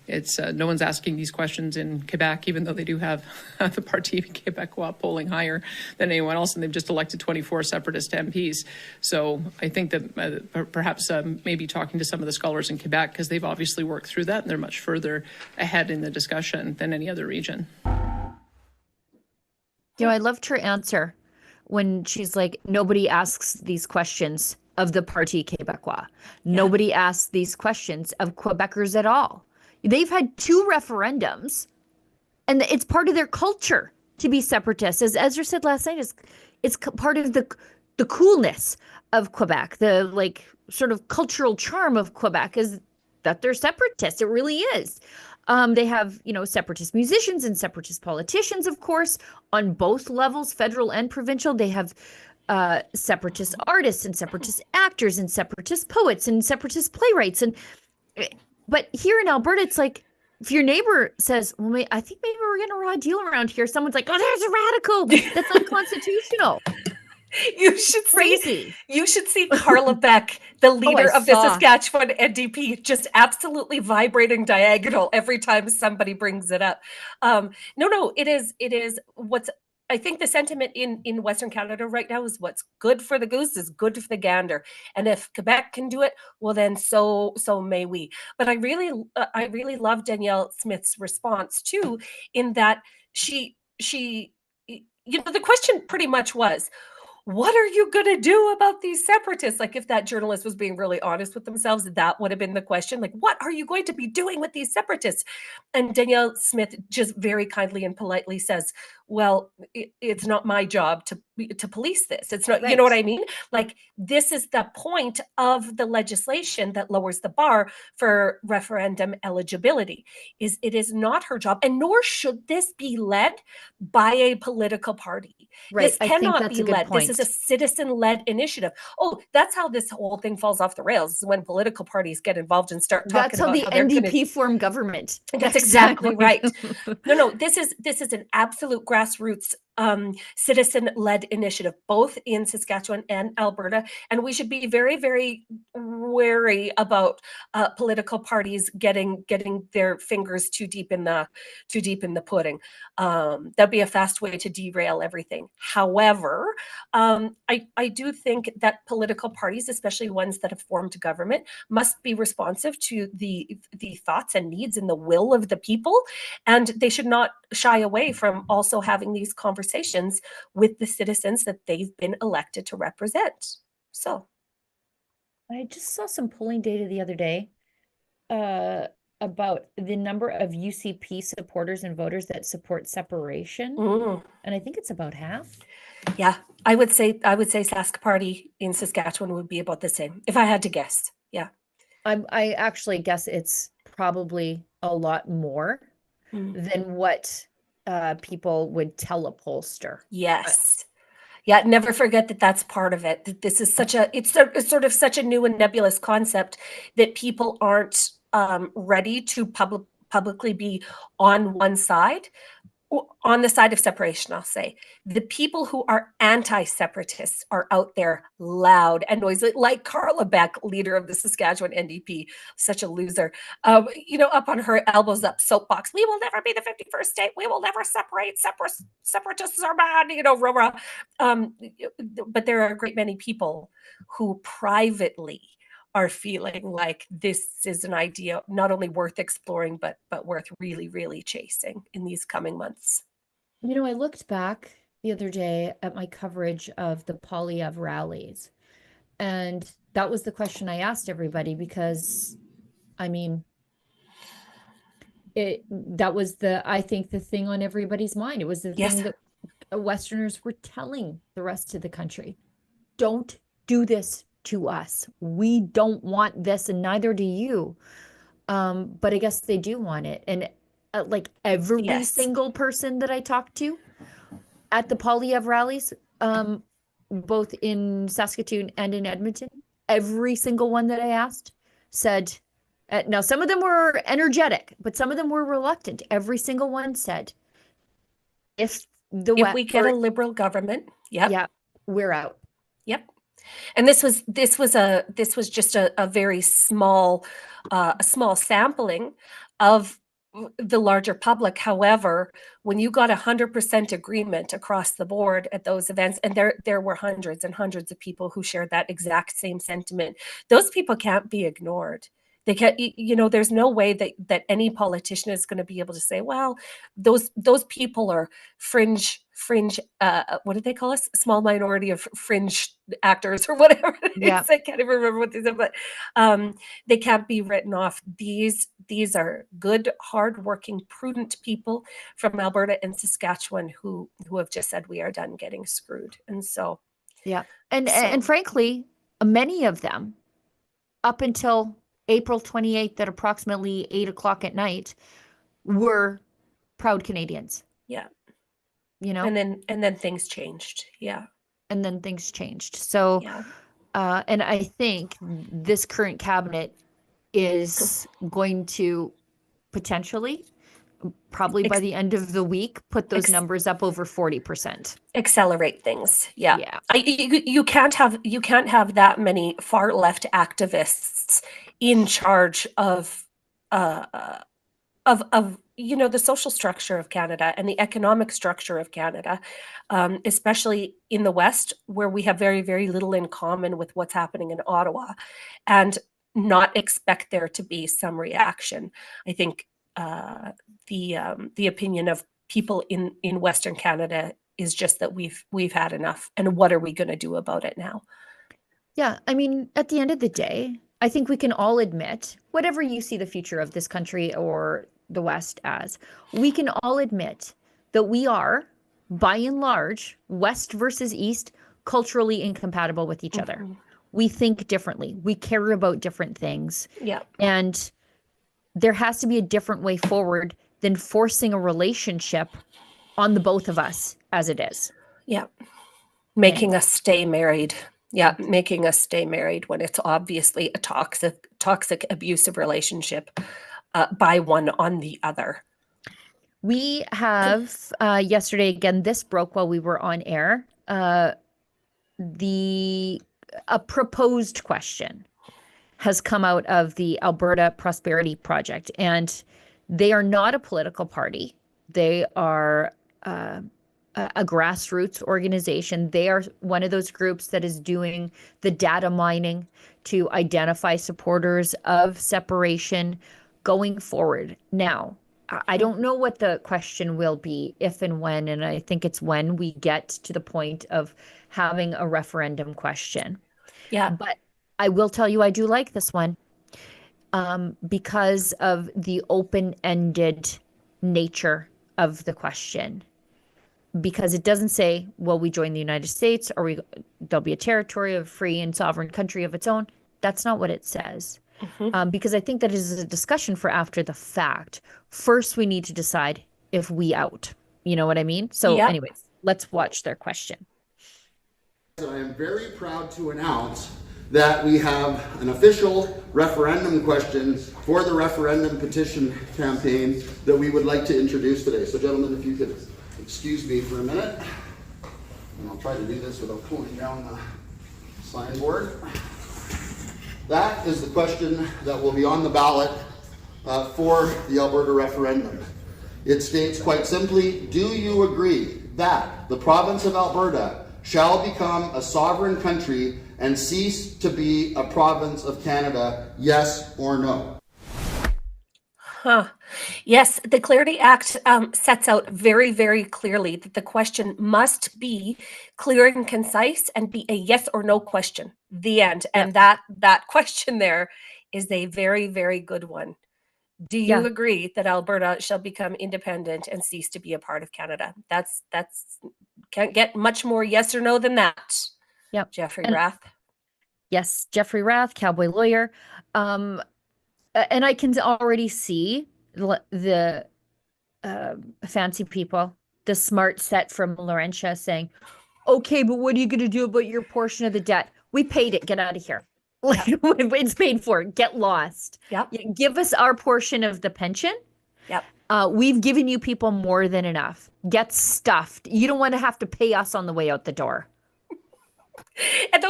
S6: it's no one's asking these questions in Quebec, even though they do have the Parti Québécois polling higher than anyone else, and they've just elected 24 separatist MPs. So I think that perhaps maybe talking to some of the scholars in Quebec, because they've obviously worked through that and they're much further ahead in the discussion than any other region.
S1: You know, I loved her answer when she's like, nobody asks these questions of the Parti Québécois. Nobody asks these questions of Quebecers at all. They've had 2 referendums, and it's part of their culture to be separatists. As Ezra said last night, it's part of the coolness of Quebec. The like sort of cultural charm of Quebec is that they're separatists. It really is. They have, you know, separatist musicians and separatist politicians, of course, on both levels, federal and provincial. They have separatist artists and separatist actors and separatist poets and separatist playwrights. But here in Alberta, it's like, if your neighbor says, well, I think maybe we're getting a raw deal around here, someone's like, oh, there's a radical. That's unconstitutional.
S2: You should see Carla Beck, the leader of the Saskatchewan NDP, just absolutely vibrating diagonal every time somebody brings it up. No, it is what's, I think the sentiment in Western Canada right now is what's good for the goose is good for the gander. And if Quebec can do it, well, then so may we. But I really love Danielle Smith's response too, in that she, you know, the question pretty much was, what are you going to do about these separatists? Like, if that journalist was being really honest with themselves, that would have been the question. Like, what are you going to be doing with these separatists? And Danielle Smith just very kindly and politely says, well, it's not my job to police this. It's not, you know what I mean? Like, this is the point of the legislation that lowers the bar for referendum eligibility. It is not her job, and nor should this be led by a political party.
S1: Right.
S2: This cannot be led. This is a citizen-led initiative. Oh, that's how this whole thing falls off the rails, is when political parties get involved and start talking about
S1: how the NDP form government.
S2: That's exactly right. No, this is an absolute grassroots citizen-led initiative, both in Saskatchewan and Alberta, and we should be very, very wary about political parties getting their fingers too deep in the pudding. That'd be a fast way to derail everything. However, I do think that political parties, especially ones that have formed government, must be responsive to the thoughts and needs and the will of the people, and they should not shy away from also having these conversations with the citizens that they've been elected to represent. So
S1: I just saw some polling data the other day about the number of UCP supporters and voters that support separation. And I think it's about half.
S2: Yeah, I would say Sask Party in Saskatchewan would be about the same, if I had to guess. Yeah.
S1: I actually guess it's probably a lot more than what people would tell a pollster.
S2: Yes. Yeah, never forget that that's part of it. That this is it's sort of such a new and nebulous concept that people aren't ready to publicly be on one side, on the side of separation, I'll say. The people who are anti-separatists are out there loud and noisy, like Carla Beck, leader of the Saskatchewan NDP, such a loser, up on her elbows up soapbox. We will never be the 51st state. We will never separate. Separatists are bad, rah, rah. But there are a great many people who privately are feeling like this is an idea not only worth exploring, but worth really, really chasing in these coming months.
S1: I looked back the other day at my coverage of the Poilievre rallies, and that was the question I asked everybody, because, that was I think the thing on everybody's mind. It was the thing that Westerners were telling the rest of the country. Don't do this to us. We don't want this, and neither do you. But I guess they do want it. And like every single person that I talked to at the Poilievre rallies, both in Saskatoon and in Edmonton, every single one that I asked said, Now, some of them were energetic, but some of them were reluctant. Every single one said, if
S2: we get a Liberal government,
S1: yeah, we're out.
S2: Yep. And this was just a very small sampling of the larger public. However, when you got 100% agreement across the board at those events, and there were hundreds and hundreds of people who shared that exact same sentiment, those people can't be ignored. They can't, there's no way that any politician is going to be able to say, well, those people are fringe, what did they call us? Small minority of fringe actors or whatever it is. I can't even remember what they said, but they can't be written off. These are good, hardworking, prudent people from Alberta and Saskatchewan who have just said we are done getting screwed. And so,
S1: and frankly, many of them, up until April 28th at approximately 8 o'clock at night, were proud Canadians.
S2: Yeah.
S1: And
S2: then things changed. Yeah.
S1: And then things changed. So, and I think this current cabinet is going to potentially, probably by the end of the week, put those numbers up over 40%.
S2: Accelerate things. Yeah. You can't have that many far left activists in charge of the social structure of Canada and the economic structure of Canada, especially in the West, where we have very, very little in common with what's happening in Ottawa, and not expect there to be some reaction. I think the opinion of people in Western Canada is just that we've had enough, and what are we going to do about it now?
S1: Yeah, I mean, at the end of the day, I think we can all admit, whatever you see the future of this country or the West as, we can all admit that we are, by and large, West versus East, culturally incompatible with each other. We think differently. We care about different things.
S2: Yeah.
S1: And there has to be a different way forward than forcing a relationship on the both of us as it is.
S2: Yeah. Making us stay married. Yeah, making us stay married when it's obviously a toxic, abusive relationship by one on the other.
S1: We have yesterday, again, this broke while we were on air, a proposed question has come out of the Alberta Prosperity Project, and they are not a political party. They are a grassroots organization. They are one of those groups that is doing the data mining to identify supporters of separation going forward. Now, I don't know what the question will be if and when, and I think it's when we get to the point of having a referendum question.
S2: Yeah.
S1: But I will tell you, I do like this one because of the open-ended nature of the question. Because it doesn't say, will we join the United States, or there'll be a territory of free and sovereign country of its own. That's not what it says. Because I think that is a discussion for after the fact. First, we need to decide if we out. You know what I mean? So anyways, let's watch their question.
S8: I am very proud to announce that we have an official referendum question for the referendum petition campaign that we would like to introduce today. So gentlemen, if you could excuse me for a minute, and I'll try to do this without pulling down the signboard. That is the question that will be on the ballot for the Alberta referendum. It states quite simply, do you agree that the province of Alberta shall become a sovereign country and cease to be a province of Canada, yes or no?
S2: Yes, the Clarity Act sets out very, very clearly that the question must be clear and concise and be a yes or no question. The end. And that question there is a very, very good one. Do you agree that Alberta shall become independent and cease to be a part of Canada? That's can't get much more yes or no than that.
S1: Yep.
S2: Jeffrey Rath.
S1: Yes, Jeffrey Rath, cowboy lawyer. And I can already see the fancy people, the smart set from Laurentia saying, okay, but what are you going to do about your portion of the debt? We paid it. Get out of here. Like it's paid for. Get lost.
S2: Yep.
S1: Give us our portion of the pension.
S2: Yep.
S1: We've given you people more than enough. Get stuffed. You don't want to have to pay us on the way out the door.
S2: And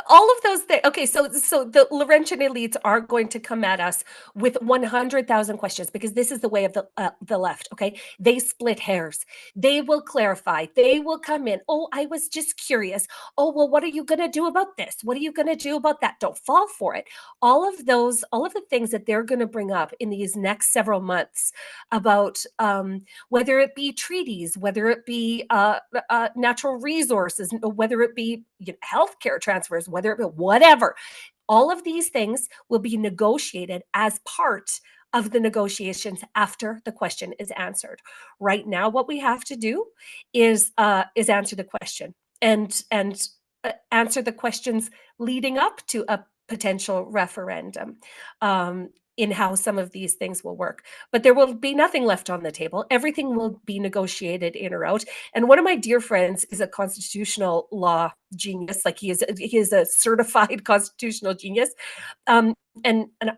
S2: all of those things. Okay, so the Laurentian elites are going to come at us with 100,000 questions, because this is the way of the left. Okay, they split hairs. They will clarify. They will come in. Oh, I was just curious. Oh, well, what are you going to do about this? What are you going to do about that? Don't fall for it. All of the things that they're going to bring up in these next several months about whether it be treaties, whether it be natural resources, whether it be healthcare transfers, whether it be whatever, all of these things will be negotiated as part of the negotiations after the question is answered. Right now, what we have to do is answer the question and answer the questions leading up to a potential referendum. In how some of these things will work. But there will be nothing left on the table. Everything will be negotiated in or out. And one of my dear friends is a constitutional law genius. Like he is a certified constitutional genius. And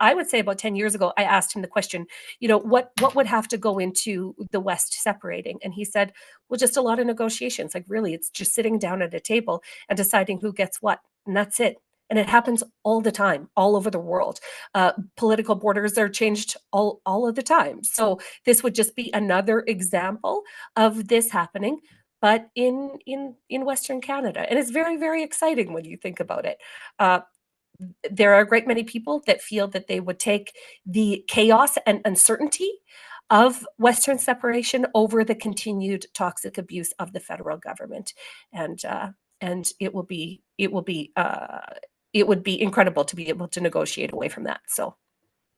S2: I would say about 10 years ago, I asked him the question, what would have to go into the West separating? And he said, well, just a lot of negotiations. Like really, it's just sitting down at a table and deciding who gets what. And that's it. And it happens all the time, all over the world. Political borders are changed all of the time. So this would just be another example of this happening, but in Western Canada. And it's very, very exciting when you think about it. There are a great many people that feel that they would take the chaos and uncertainty of Western separation over the continued toxic abuse of the federal government. And it would be incredible to be able to negotiate away from that. So,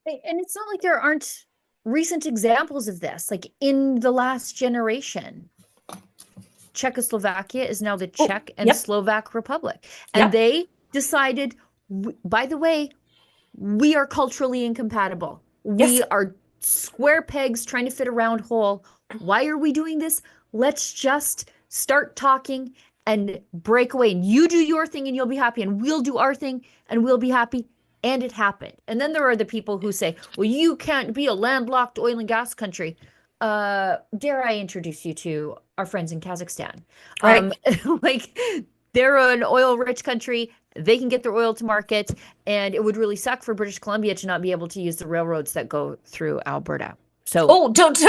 S1: and it's not like there aren't recent examples of this. Like in the last generation, Czechoslovakia is now the Czech and Slovak Republic, and they decided, by the way, we are culturally incompatible. We are square pegs trying to fit a round hole. Why are we doing this? Let's just start talking and break away, and you do your thing and you'll be happy, and we'll do our thing and we'll be happy. And it happened. And then there are the people who say, well, you can't be a landlocked oil and gas country. Dare I introduce you to our friends in Kazakhstan?
S2: Right.
S1: Like they're an oil rich country. They can get their oil to market, and it would really suck for British Columbia to not be able to use the railroads that go through Alberta. So
S2: don't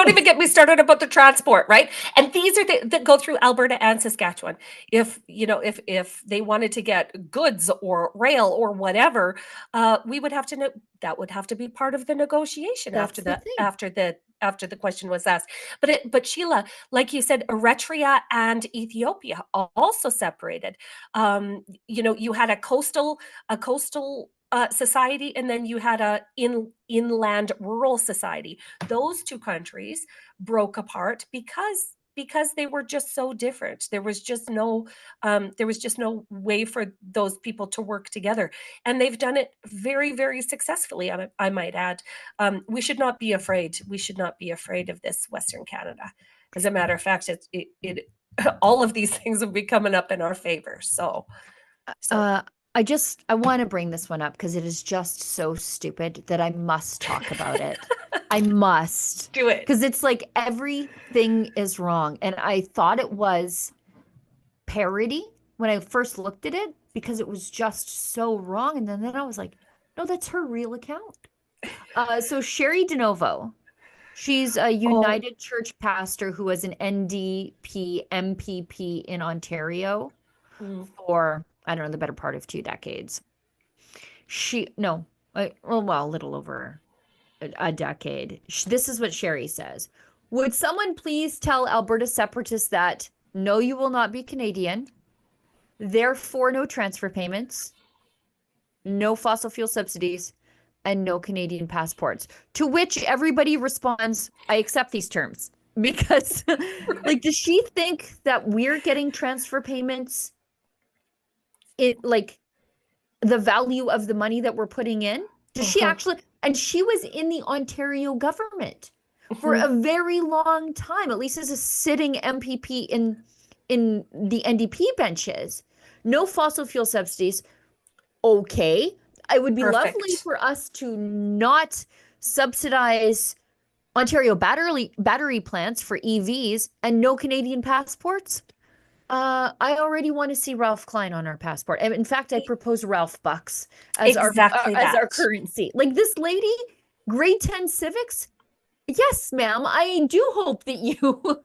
S2: even get me started about the transport, right? And these are that go through Alberta and Saskatchewan. If they wanted to get goods or rail or whatever, we would have to know that would have to be part of the negotiation after the question was asked. But Sheila, like you said, Eritrea and Ethiopia also separated. You had a coastal society, and then you had a inland rural society. Those two countries broke apart because they were just so different. There was just no way for those people to work together, and they've done it very, very successfully. I might add, we should not be afraid. We should not be afraid of this Western Canada. As a matter of fact, it all of these things will be coming up in our favor. So.
S1: I want to bring this one up because it is just so stupid that I must talk about it. I must
S2: do it
S1: because it's like everything is wrong. And I thought it was parody when I first looked at it because it was just so wrong. And then I was like, no, that's her real account. So Sherry DeNovo, she's a United Church pastor who was an NDP MPP in Ontario for, I don't know, the better part of 2 decades. A little over a decade. This is what Sherry says. Would someone please tell Alberta separatists that no, you will not be Canadian, therefore no transfer payments, no fossil fuel subsidies, and no Canadian passports? To which everybody responds, I accept these terms. Because, like, does she think that we're getting transfer payments? Like the value of the money that we're putting in? Does she actually? And she was in the Ontario government for a very long time, at least as a sitting MPP in the NDP benches. No fossil fuel subsidies, okay. It would be
S2: Perfect.
S1: lovely for us to not subsidize Ontario battery plants for EVs and no Canadian passports. I already want to see Ralph Klein on our passport. And in fact, I propose Ralph Bucks as
S2: Exactly
S1: as our
S2: that.
S1: currency. Like this lady, grade 10 civics. Yes, ma'am. I do hope that you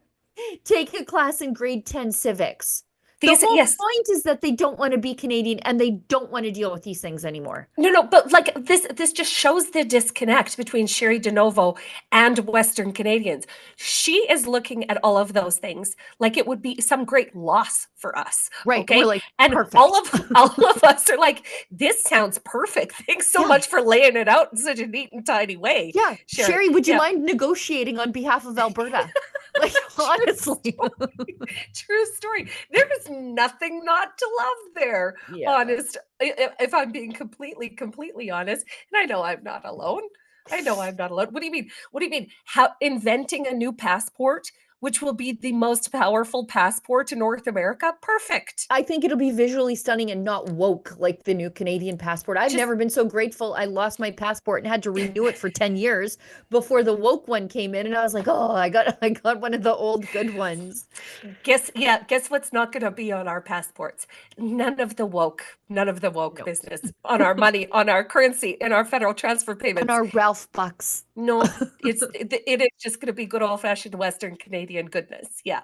S1: take a class in grade 10 civics. The
S2: These,
S1: whole
S2: yes.
S1: point is that they don't want to be Canadian and they don't want to deal with these things anymore.
S2: No, but like this just shows the disconnect between Sherry DeNovo and Western Canadians. She is looking at all of those things like it would be some great loss for us.
S1: Right.
S2: Okay.
S1: We're like,
S2: and
S1: perfect.
S2: all of us are like, this sounds perfect. Thanks so much for laying it out in such a neat and tidy way.
S1: Yeah. Sherry, would you mind negotiating on behalf of Alberta? Like, honestly.
S2: True story. There is nothing not to love there.
S1: Yeah.
S2: Honest, if I'm being completely honest, and I know I'm not alone. What do you mean? What do you mean? How inventing a new passport, which will be the most powerful passport in North America? Perfect.
S1: I think it'll be visually stunning and not woke like the new Canadian passport. I've never been so grateful. I lost my passport and had to renew it for 10 years before the woke one came in. And I was like, oh, I got one of the old good ones.
S2: Guess what's not going to be on our passports? None of the woke business on our money, on our currency, in our federal transfer payments.
S1: On our Ralph Bucks.
S2: No, it is just going to be good old-fashioned Western Canadian goodness. Yeah.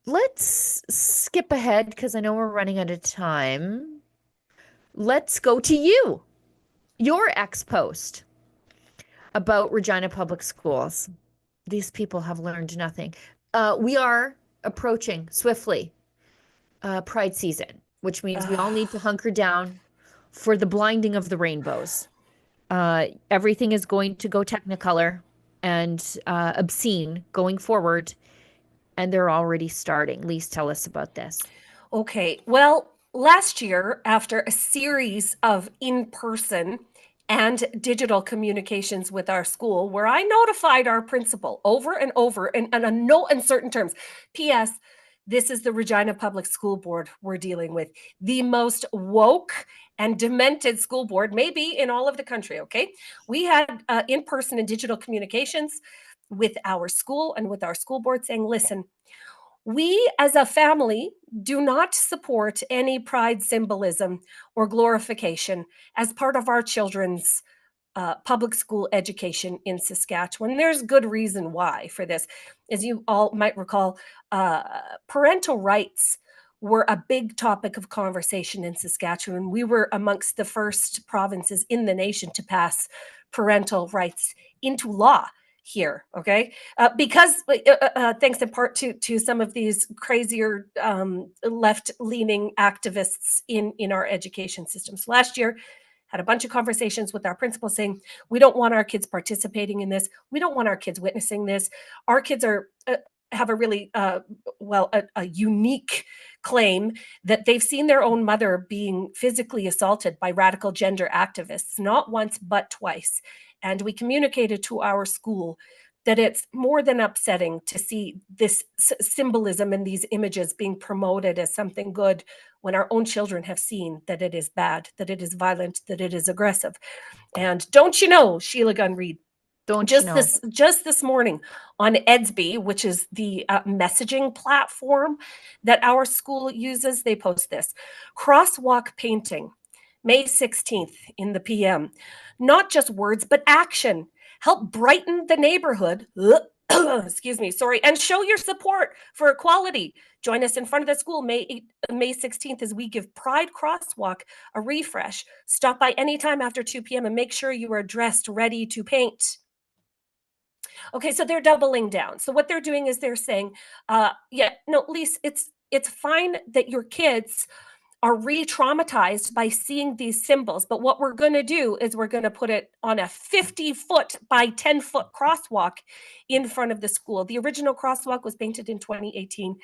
S1: Let's skip ahead because I know we're running out of time. Let's go to you. Your ex-post about Regina Public Schools. These people have learned nothing. We are approaching swiftly Pride season, which means we all need to hunker down for the blinding of the rainbows. Everything is going to go Technicolor and obscene going forward, and they're already starting. Lise, tell us about this.
S2: Okay, well, last year, after a series of in-person and digital communications with our school, where I notified our principal over and over in no uncertain terms, P.S., this is the Regina Public School Board we're dealing with, the most woke and demented school board, maybe in all of the country, okay? We had in-person and digital communications with our school and with our school board saying, listen, we as a family do not support any pride symbolism or glorification as part of our children's public school education in Saskatchewan. There's good reason why for this. As you all might recall, parental rights were a big topic of conversation in Saskatchewan. We were amongst the first provinces in the nation to pass parental rights into law here, okay? Because thanks in part to some of these crazier left-leaning activists in our education systems. Last year, had a bunch of conversations with our principal saying, we don't want our kids participating in this. We don't want our kids witnessing this. Our kids are have a really, a unique claim that they've seen their own mother being physically assaulted by radical gender activists, not once, but twice. And we communicated to our school that it's more than upsetting to see this symbolism and these images being promoted as something good when our own children have seen that it is bad, that it is violent, that it is aggressive. And don't you know, Sheila Gunn Reid, just this morning on Edsby, which is the messaging platform that our school uses, they post this: crosswalk painting, May 16th in the PM. Not just words, but action. Help brighten the neighborhood. Excuse me, sorry, and show your support for equality. Join us in front of the school May 16th as we give Pride Crosswalk a refresh. Stop by anytime after 2 p.m. and make sure you are dressed ready to paint. Okay, so they're doubling down. So what they're doing is they're saying, Lise, it's fine that your kids are re-traumatized by seeing these symbols. But what we're going to do is we're going to put it on a 50-foot by 10-foot crosswalk in front of the school. The original crosswalk was painted in 2018.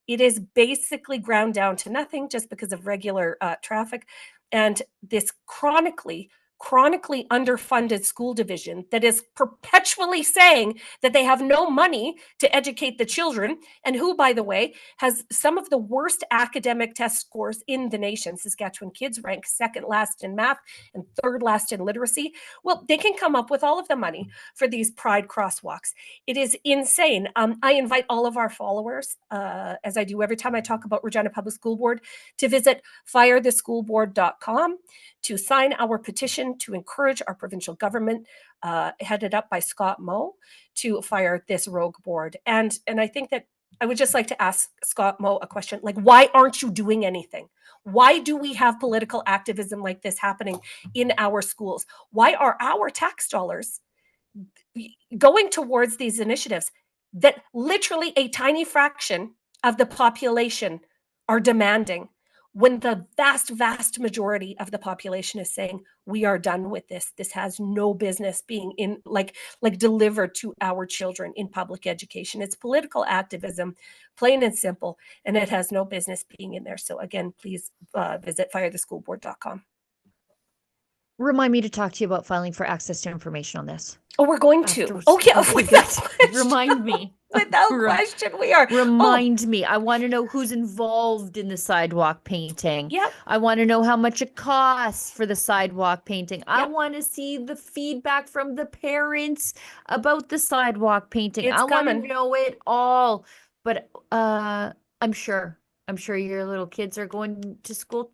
S2: It is basically ground down to nothing just because of regular traffic. And this chronically chronically underfunded school division that is perpetually saying that they have no money to educate the children, and who, by the way, has some of the worst academic test scores in the nation. Saskatchewan kids rank second last in math and third last in literacy. Well, they can come up with all of the money for these pride crosswalks. It is insane. I invite all of our followers, as I do every time I talk about Regina Public School Board, to visit firetheschoolboard.com to sign our petition to encourage our provincial government, headed up by Scott Moe, to fire this rogue board. And I think that I would just like to ask Scott Moe a question, like, why aren't you doing anything? Why do we have political activism like this happening in our schools? Why are our tax dollars going towards these initiatives that literally a tiny fraction of the population are demanding, when the vast majority of the population is saying, we are done with this. This has no business being in like delivered to our children in public education. It's political activism, plain and simple, and it has no business being in there. So again, please visit firetheschoolboard.com.
S1: Remind me to talk to you about filing for access to information on this.
S2: Oh, we're going to.
S1: Afterwards.
S2: Oh, yeah.
S1: Okay, good. Remind me.
S2: Without question, we are.
S1: Remind me. I want to know who's involved in the sidewalk painting.
S2: Yep.
S1: I want to know how much it costs for the sidewalk painting. I want to see the feedback from the parents about the sidewalk painting.
S2: It's
S1: I want
S2: coming.
S1: to know it all. But I'm sure your little kids are going to school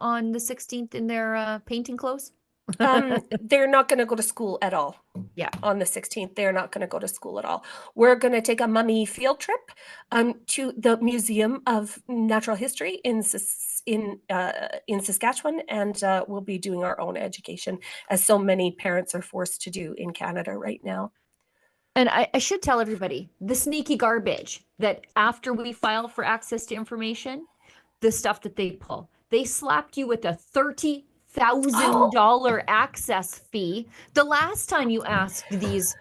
S1: on the 16th in their painting clothes.
S2: They're not going to go to school at all.
S1: Yeah.
S2: On the 16th, they're not going to go to school at all. We're going to take a mummy field trip to the Museum of Natural History in Saskatchewan, and we'll be doing our own education, as so many parents are forced to do in Canada right now.
S1: And I should tell everybody the sneaky garbage that after we file for access to information, the stuff that they pull, they slapped you with a $30,000 access fee. The last time you asked these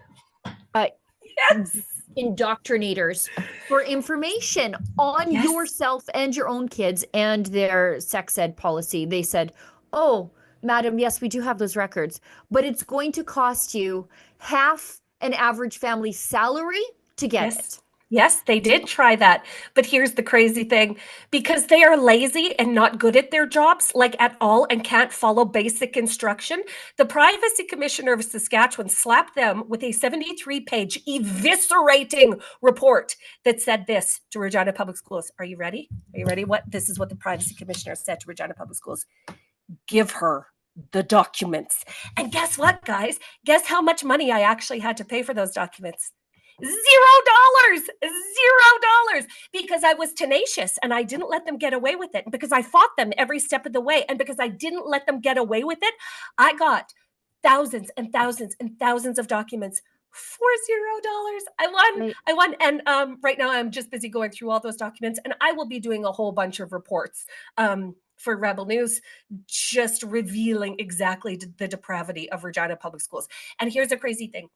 S1: indoctrinators for information on yourself and your own kids and their sex ed policy, they said, oh, madam, yes, we do have those records, but it's going to cost you half an average family's salary to get it.
S2: Yes, they did try that. But here's the crazy thing. Because they are lazy and not good at their jobs, like at all, and can't follow basic instruction, the Privacy Commissioner of Saskatchewan slapped them with a 73-page eviscerating report that said this to Regina Public Schools. Are you ready? Are you ready? This is what the Privacy Commissioner said to Regina Public Schools. Give her the documents. And guess what, guys? Guess how much money I actually had to pay for those documents? $0, because I was tenacious and I didn't let them get away with it. And because I fought them every step of the way, and because I didn't let them get away with it, I got thousands and thousands and thousands of documents for $0. I won. And right now I'm just busy going through all those documents, and I will be doing a whole bunch of reports for Rebel News, just revealing exactly the depravity of Regina Public Schools. And here's the crazy thing.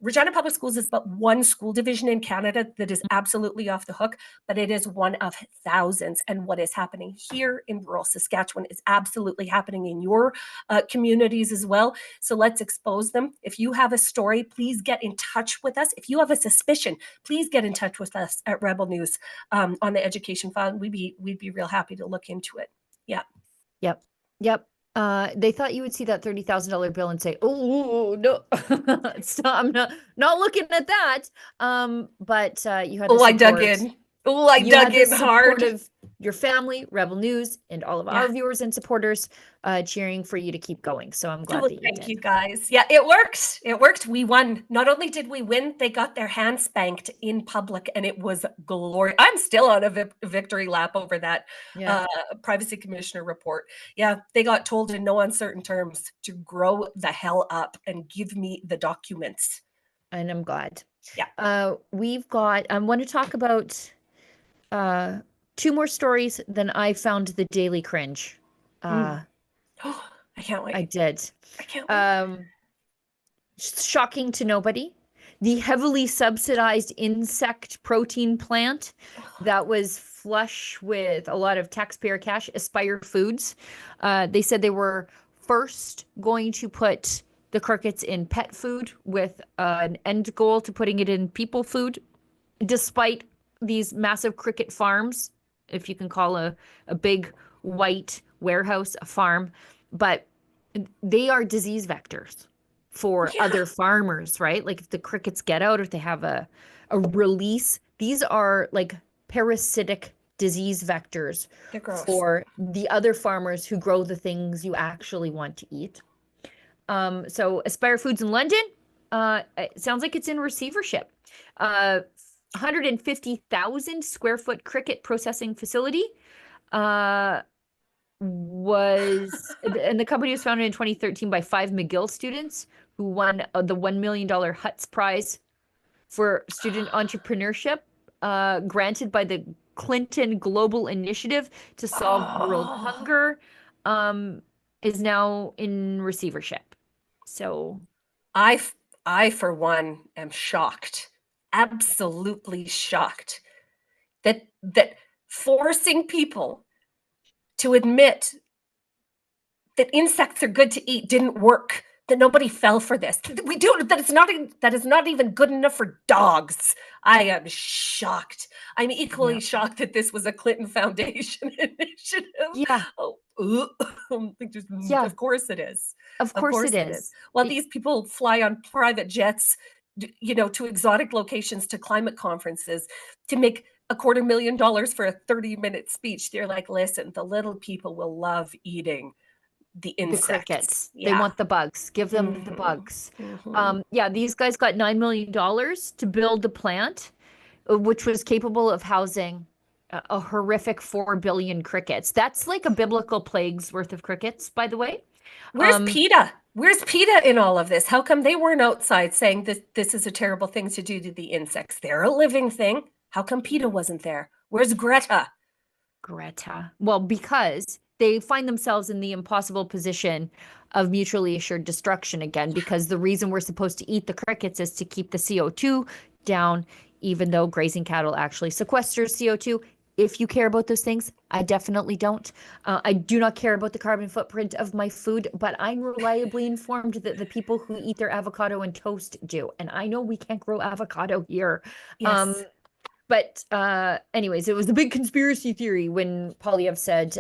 S2: Regina Public Schools is but one school division in Canada that is absolutely off the hook, but it is one of thousands. And what is happening here in rural Saskatchewan is absolutely happening in your communities as well. So let's expose them. If you have a story, please get in touch with us. If you have a suspicion, please get in touch with us at Rebel News on the education file. We'd be real happy to look into it. Yeah.
S1: Yep. They thought you would see that $30,000 bill and say, "Oh no, I'm not looking at that." But you had.
S2: I dug in. I dug in hard.
S1: Of your family, Rebel News, and all of our viewers and supporters cheering for you to keep going. So I'm glad that you did.
S2: Thank you, guys. Yeah, it worked. It worked. We won. Not only did we win, they got their hands spanked in public, and it was glorious. I'm still on a victory lap over that Privacy Commissioner report. Yeah, they got told in no uncertain terms to grow the hell up and give me the documents.
S1: And I'm glad.
S2: Yeah.
S1: We've got, I want to talk about two more stories, then I found the Daily Cringe.
S2: I can't wait.
S1: I did.
S2: I can't wait.
S1: Shocking to nobody. The heavily subsidized insect protein plant that was flush with a lot of taxpayer cash, Aspire Foods. They said they were first going to put the crickets in pet food with an end goal to putting it in people food, despite these massive cricket farms, if you can call a big white warehouse a farm, but they are disease vectors for other farmers, right? Like if the crickets get out, or if they have a release, these are like parasitic disease vectors for the other farmers who grow the things you actually want to eat. So Aspire Foods in London, it sounds like it's in receivership. 150,000 square foot cricket processing facility and the company was founded in 2013 by 5 McGill students who won the $1 million Hutz Prize for student entrepreneurship, granted by the Clinton Global Initiative to Solve World Hunger, is now in receivership. So
S2: I for one am shocked, absolutely shocked that forcing people to admit that insects are good to eat didn't work, that nobody fell for this. That is not even good enough for dogs. I am shocked. I'm equally shocked that this was a Clinton Foundation initiative.
S1: Yeah.
S2: Of course it is.
S1: Of course it is.
S2: Well, these people fly on private jets, to exotic locations, to climate conferences, to make $250,000 for a 30-minute speech. They're like, listen, the little people will love eating the insects.
S1: The crickets. They want the bugs. Give them the bugs. These guys got $9 million to build the plant, which was capable of housing a horrific 4 billion crickets. That's like a biblical plague's worth of crickets, by the way.
S2: Where's PETA? Where's PETA in all of this? How come they weren't outside saying this is a terrible thing to do to the insects? They're a living thing. How come PETA wasn't there? Where's Greta?
S1: Well, because they find themselves in the impossible position of mutually assured destruction again, because the reason we're supposed to eat the crickets is to keep the CO2 down, even though grazing cattle actually sequesters CO2. If you care about those things, I definitely don't. I do not care about the carbon footprint of my food, but I'm reliably informed that the people who eat their avocado and toast do. And I know we can't grow avocado here.
S2: Yes.
S1: But anyways, it was the big conspiracy theory when Poilievre said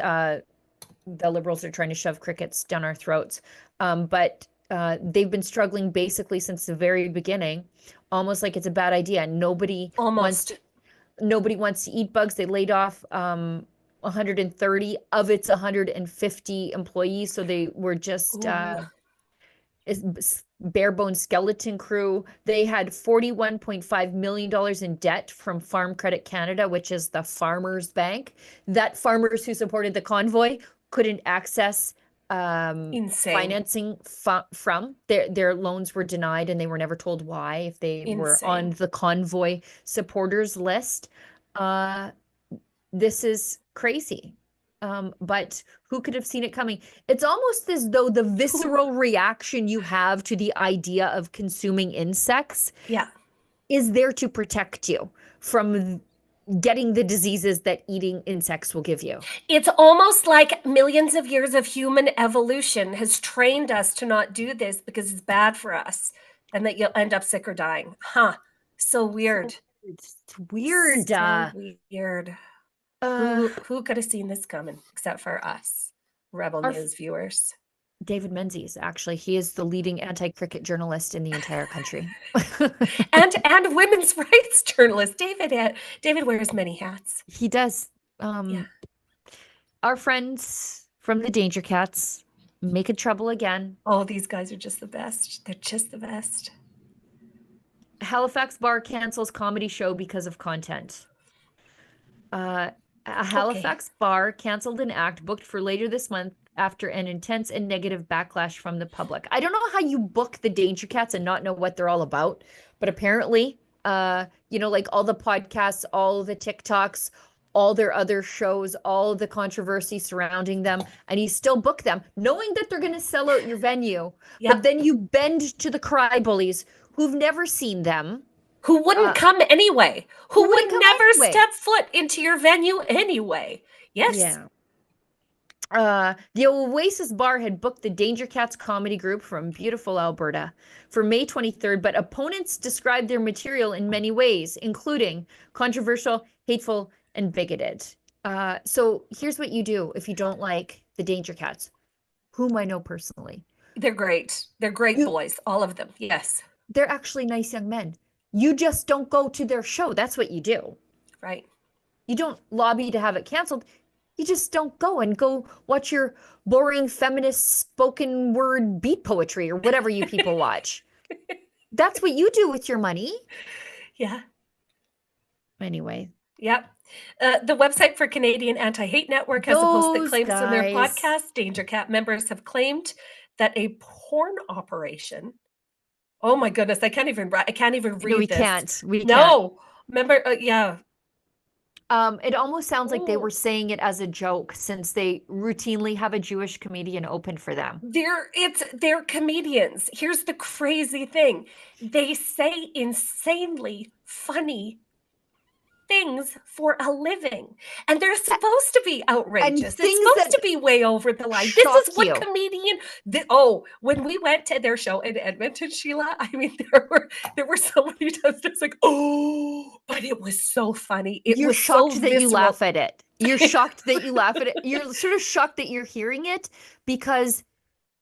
S1: the Liberals are trying to shove crickets down our throats. But they've been struggling basically since the very beginning, almost like it's a bad idea. Nobody wants to eat bugs. They laid off 130 of its 150 employees. So they were just bare bones skeleton crew. They had $41.5 million in debt from Farm Credit Canada, which is the farmers' bank that farmers who supported the convoy couldn't access financing from. Their loans were denied and they were never told why, if they were on the convoy supporters list. This is crazy. But who could have seen it coming? It's almost as though the visceral reaction you have to the idea of consuming insects is there to protect you from getting the diseases that eating insects will give you.
S2: It's almost like millions of years of human evolution has trained us to not do this because it's bad for us and that you'll end up sick or dying. So weird.
S1: It's weird.
S2: So weird. Who could have seen this coming except for us, Rebel News viewers?
S1: David Menzies, actually. He is the leading anti-cricket journalist in the entire country.
S2: and women's rights journalist. David wears many hats.
S1: He does. Our friends from the Danger Cats making trouble again.
S2: Oh, these guys are just the best. They're just the best.
S1: Halifax bar cancels comedy show because of content. A Halifax bar canceled an act booked for later this month after an intense and negative backlash from the public. I don't know how you book the Danger Cats and not know what they're all about, but apparently, like all the podcasts, all the TikToks, all their other shows, all the controversy surrounding them, and you still book them, knowing that they're going to sell out your venue. Yep. But then you bend to the cry bullies who've never seen them.
S2: Who wouldn't come anyway. Who would never step foot into your venue anyway. Yes.
S1: Yeah. The Oasis Bar had booked the Danger Cats comedy group from beautiful Alberta for May 23rd, but opponents described their material in many ways, including controversial, hateful, and bigoted. So here's what you do if you don't like the Danger Cats, whom I know personally.
S2: They're great. They're great boys, all of them. Yes.
S1: They're actually nice young men. You just don't go to their show. That's what you do.
S2: Right.
S1: You don't lobby to have it canceled. You just don't go and go watch your boring feminist spoken word beat poetry or whatever you people watch. That's what you do with your money.
S2: Yeah.
S1: Anyway.
S2: Yep. The website for Canadian Anti-Hate Network has posted claims in their podcast. Danger Cat members have claimed that a porn operation. Oh my goodness, I can't even read
S1: No, we
S2: this.
S1: can't. We
S2: can't. Remember, yeah.
S1: It almost sounds like they were saying it as a joke since they routinely have a Jewish comedian open for them.
S2: They're comedians. Here's the crazy thing. They say insanely funny things for a living, and they're supposed to be outrageous. It's supposed to be way over the line. This is what comedian. When we went to their show in Edmonton, Sheila, I mean, there were so many times it's like, but it was so funny.
S1: You're shocked that you laugh at it. You're shocked that you laugh at it. You're sort of shocked that you're hearing it because,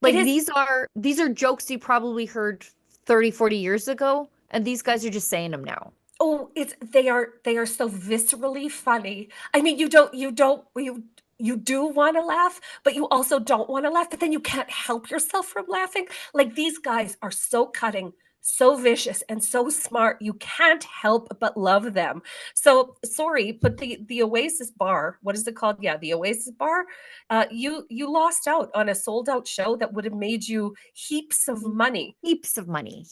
S1: like, these are jokes you probably heard 30, 40 years ago, and these guys are just saying them now.
S2: Oh, they are so viscerally funny. I mean, you do want to laugh, but you also don't want to laugh, but then you can't help yourself from laughing. Like, these guys are so cutting, so vicious, and so smart. You can't help but love them. So sorry, but the Oasis Bar, what is it called? Yeah, the Oasis Bar. You lost out on a sold out show that would have made you heaps of money.
S1: Heaps of money.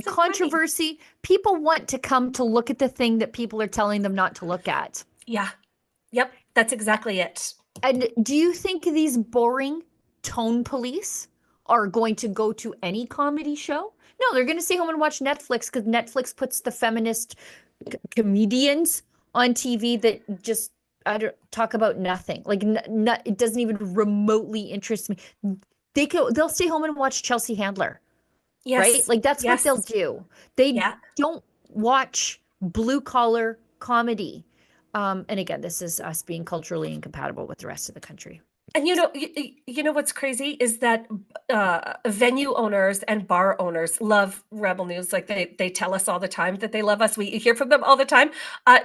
S1: Controversy. People want to come to look at the thing that people are telling them not to look at.
S2: Yeah. Yep. That's exactly it.
S1: And do you think these boring tone police are going to go to any comedy show? No, they're going to stay home and watch Netflix because Netflix puts the feminist comedians on TV that just talk about nothing. Like, it doesn't even remotely interest me. They'll stay home and watch Chelsea Handler.
S2: Yes.
S1: Right? Like, that's what they'll do. They don't watch blue collar comedy. And again, this is us being culturally incompatible with the rest of the country.
S2: And you know what's crazy is that venue owners and bar owners love Rebel News. Like, they tell us all the time that they love us. We hear from them all the time.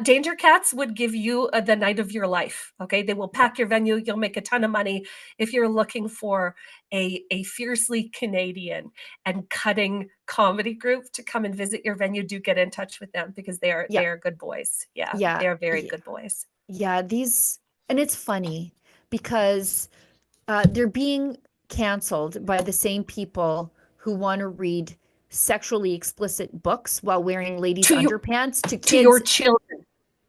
S2: Danger Cats would give you the night of your life. Okay, they will pack your venue. You'll make a ton of money if you're looking for a fiercely Canadian and cutting comedy group to come and visit your venue. Do get in touch with them because they are good boys. Yeah, they are very good boys.
S1: Yeah, and it's funny because they're being canceled by the same people who want to read sexually explicit books while wearing ladies' underpants to kids.
S2: To your children.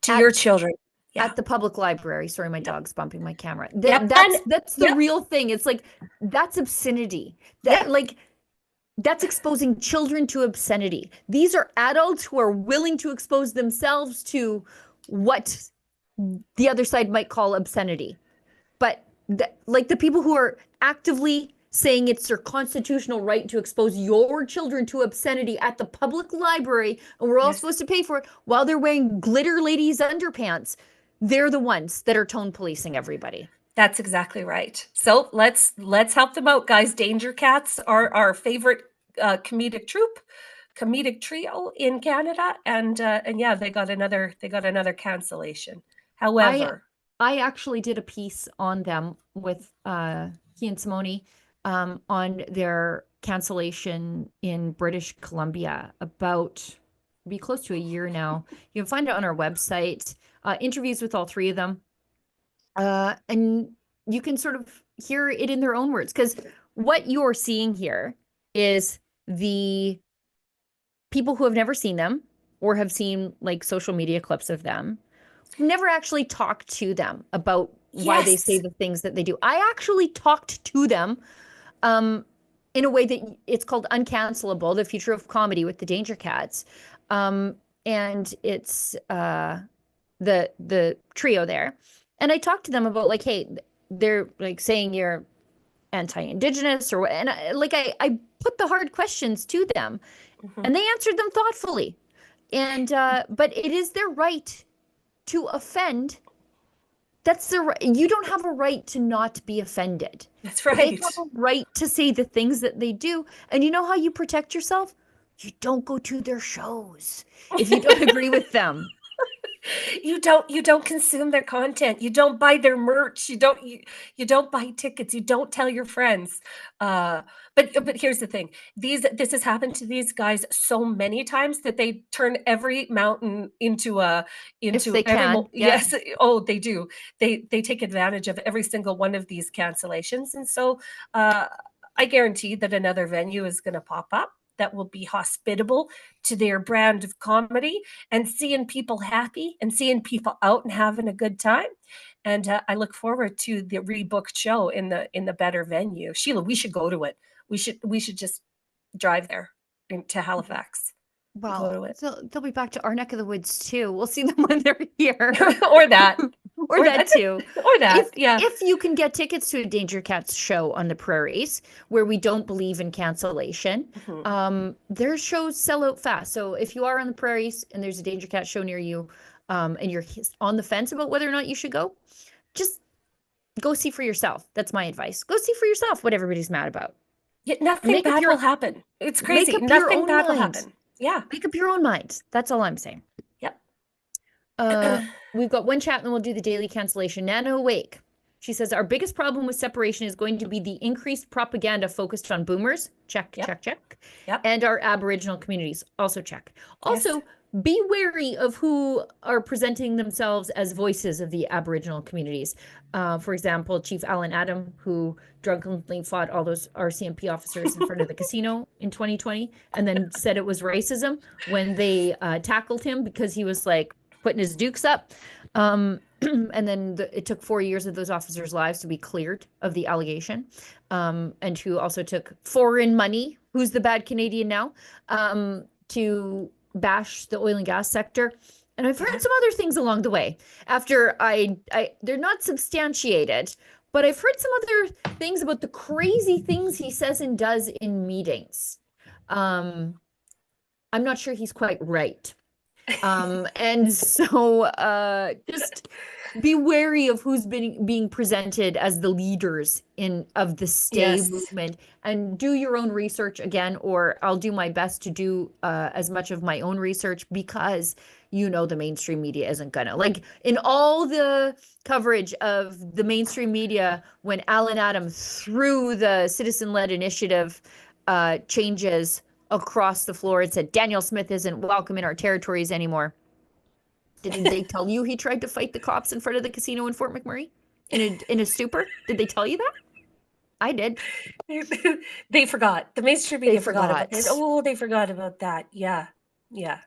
S2: Your children. Yeah.
S1: At the public library. Sorry, my dog's bumping my camera. That's the real thing. It's like, that's obscenity. That's exposing children to obscenity. These are adults who are willing to expose themselves to what the other side might call obscenity. But the people who are actively saying it's their constitutional right to expose your children to obscenity at the public library, and we're all supposed to pay for it while they're wearing glitter ladies' underpants, they're the ones that are tone policing everybody.
S2: That's exactly right. So let's help them out, guys. Danger Cats are our favorite comedic trio in Canada, and yeah, they got another cancellation. However,
S1: I actually did a piece on them with Ian Simone on their cancellation in British Columbia about be close to a year now. You can find it on our website, interviews with all three of them. And you can sort of hear it in their own words, because what you're seeing here is the people who have never seen them or have seen like social media clips of them, never actually talked to them about why they say the things that they do. I actually talked to them in a way that it's called Uncancelable, the Future of Comedy with the Danger Cats. And it's the trio there. And I talked to them about like, hey, they're like saying you're anti-Indigenous or what. And I put the hard questions to them and they answered them thoughtfully. And, but it is their right to offend. That's you don't have a right to not be offended.
S2: That's right.
S1: They have a right to say the things that they do. And you know how you protect yourself? You don't go to their shows if you don't agree with them.
S2: You don't consume their content. You don't buy their merch. You don't buy tickets. You don't tell your friends. But here's the thing. This has happened to these guys so many times that they turn every mountain into
S1: If they can,
S2: yes. Oh, they do. They take advantage of every single one of these cancellations. And so I guarantee that another venue is going to pop up that will be hospitable to their brand of comedy and seeing people happy and seeing people out and having a good time. And I look forward to the rebooked show in the better venue. Sheila, we should go to it. We should just drive there to Halifax.
S1: Well, they'll be back to our neck of the woods too. We'll see them when they're here.
S2: or that.
S1: Or that too.
S2: Or that, yeah.
S1: If you can get tickets to a Danger Cats show on the prairies where we don't believe in cancellation, their shows sell out fast. So if you are on the prairies and there's a Danger Cat show near you, and you're on the fence about whether or not you should go, just go see for yourself. That's my advice. Go see for yourself what everybody's mad about.
S2: Yeah, nothing bad will happen. It's crazy. Nothing bad will happen. Yeah.
S1: Make up your own mind. That's all I'm saying.
S2: Yep.
S1: We've got one chat and then we'll do the daily cancellation. Nana Awake. She says, our biggest problem with separation is going to be the increased propaganda focused on boomers. Check.
S2: Yep.
S1: And our Aboriginal communities. Also check. Also, be wary of who are presenting themselves as voices of the Aboriginal communities. For example, Chief Alan Adam, who drunkenly fought all those RCMP officers in front of the casino in 2020 and then said it was racism when they tackled him because he was like putting his dukes up. And then it took 4 years of those officers' lives to be cleared of the allegation. And who also took foreign money, who's the bad Canadian now, to bash the oil and gas sector. And I've heard some other things along the way after they're not substantiated, but I've heard some other things about the crazy things he says and does in meetings. I'm not sure he's quite right. And so just be wary of who's being presented as the leaders of the stay movement, and do your own research again, or I'll do my best to do as much of my own research, because the mainstream media isn't gonna, like, in all the coverage of the mainstream media when Alan Adams threw the citizen-led initiative changes across the floor and said Daniel Smith isn't welcome in our territories anymore. Didn't they tell you he tried to fight the cops in front of the casino in Fort McMurray in a stupor? Did they tell you that? I did.
S2: They forgot. The mainstream media forgot about that. Oh, they forgot about that. Yeah.
S1: Yes.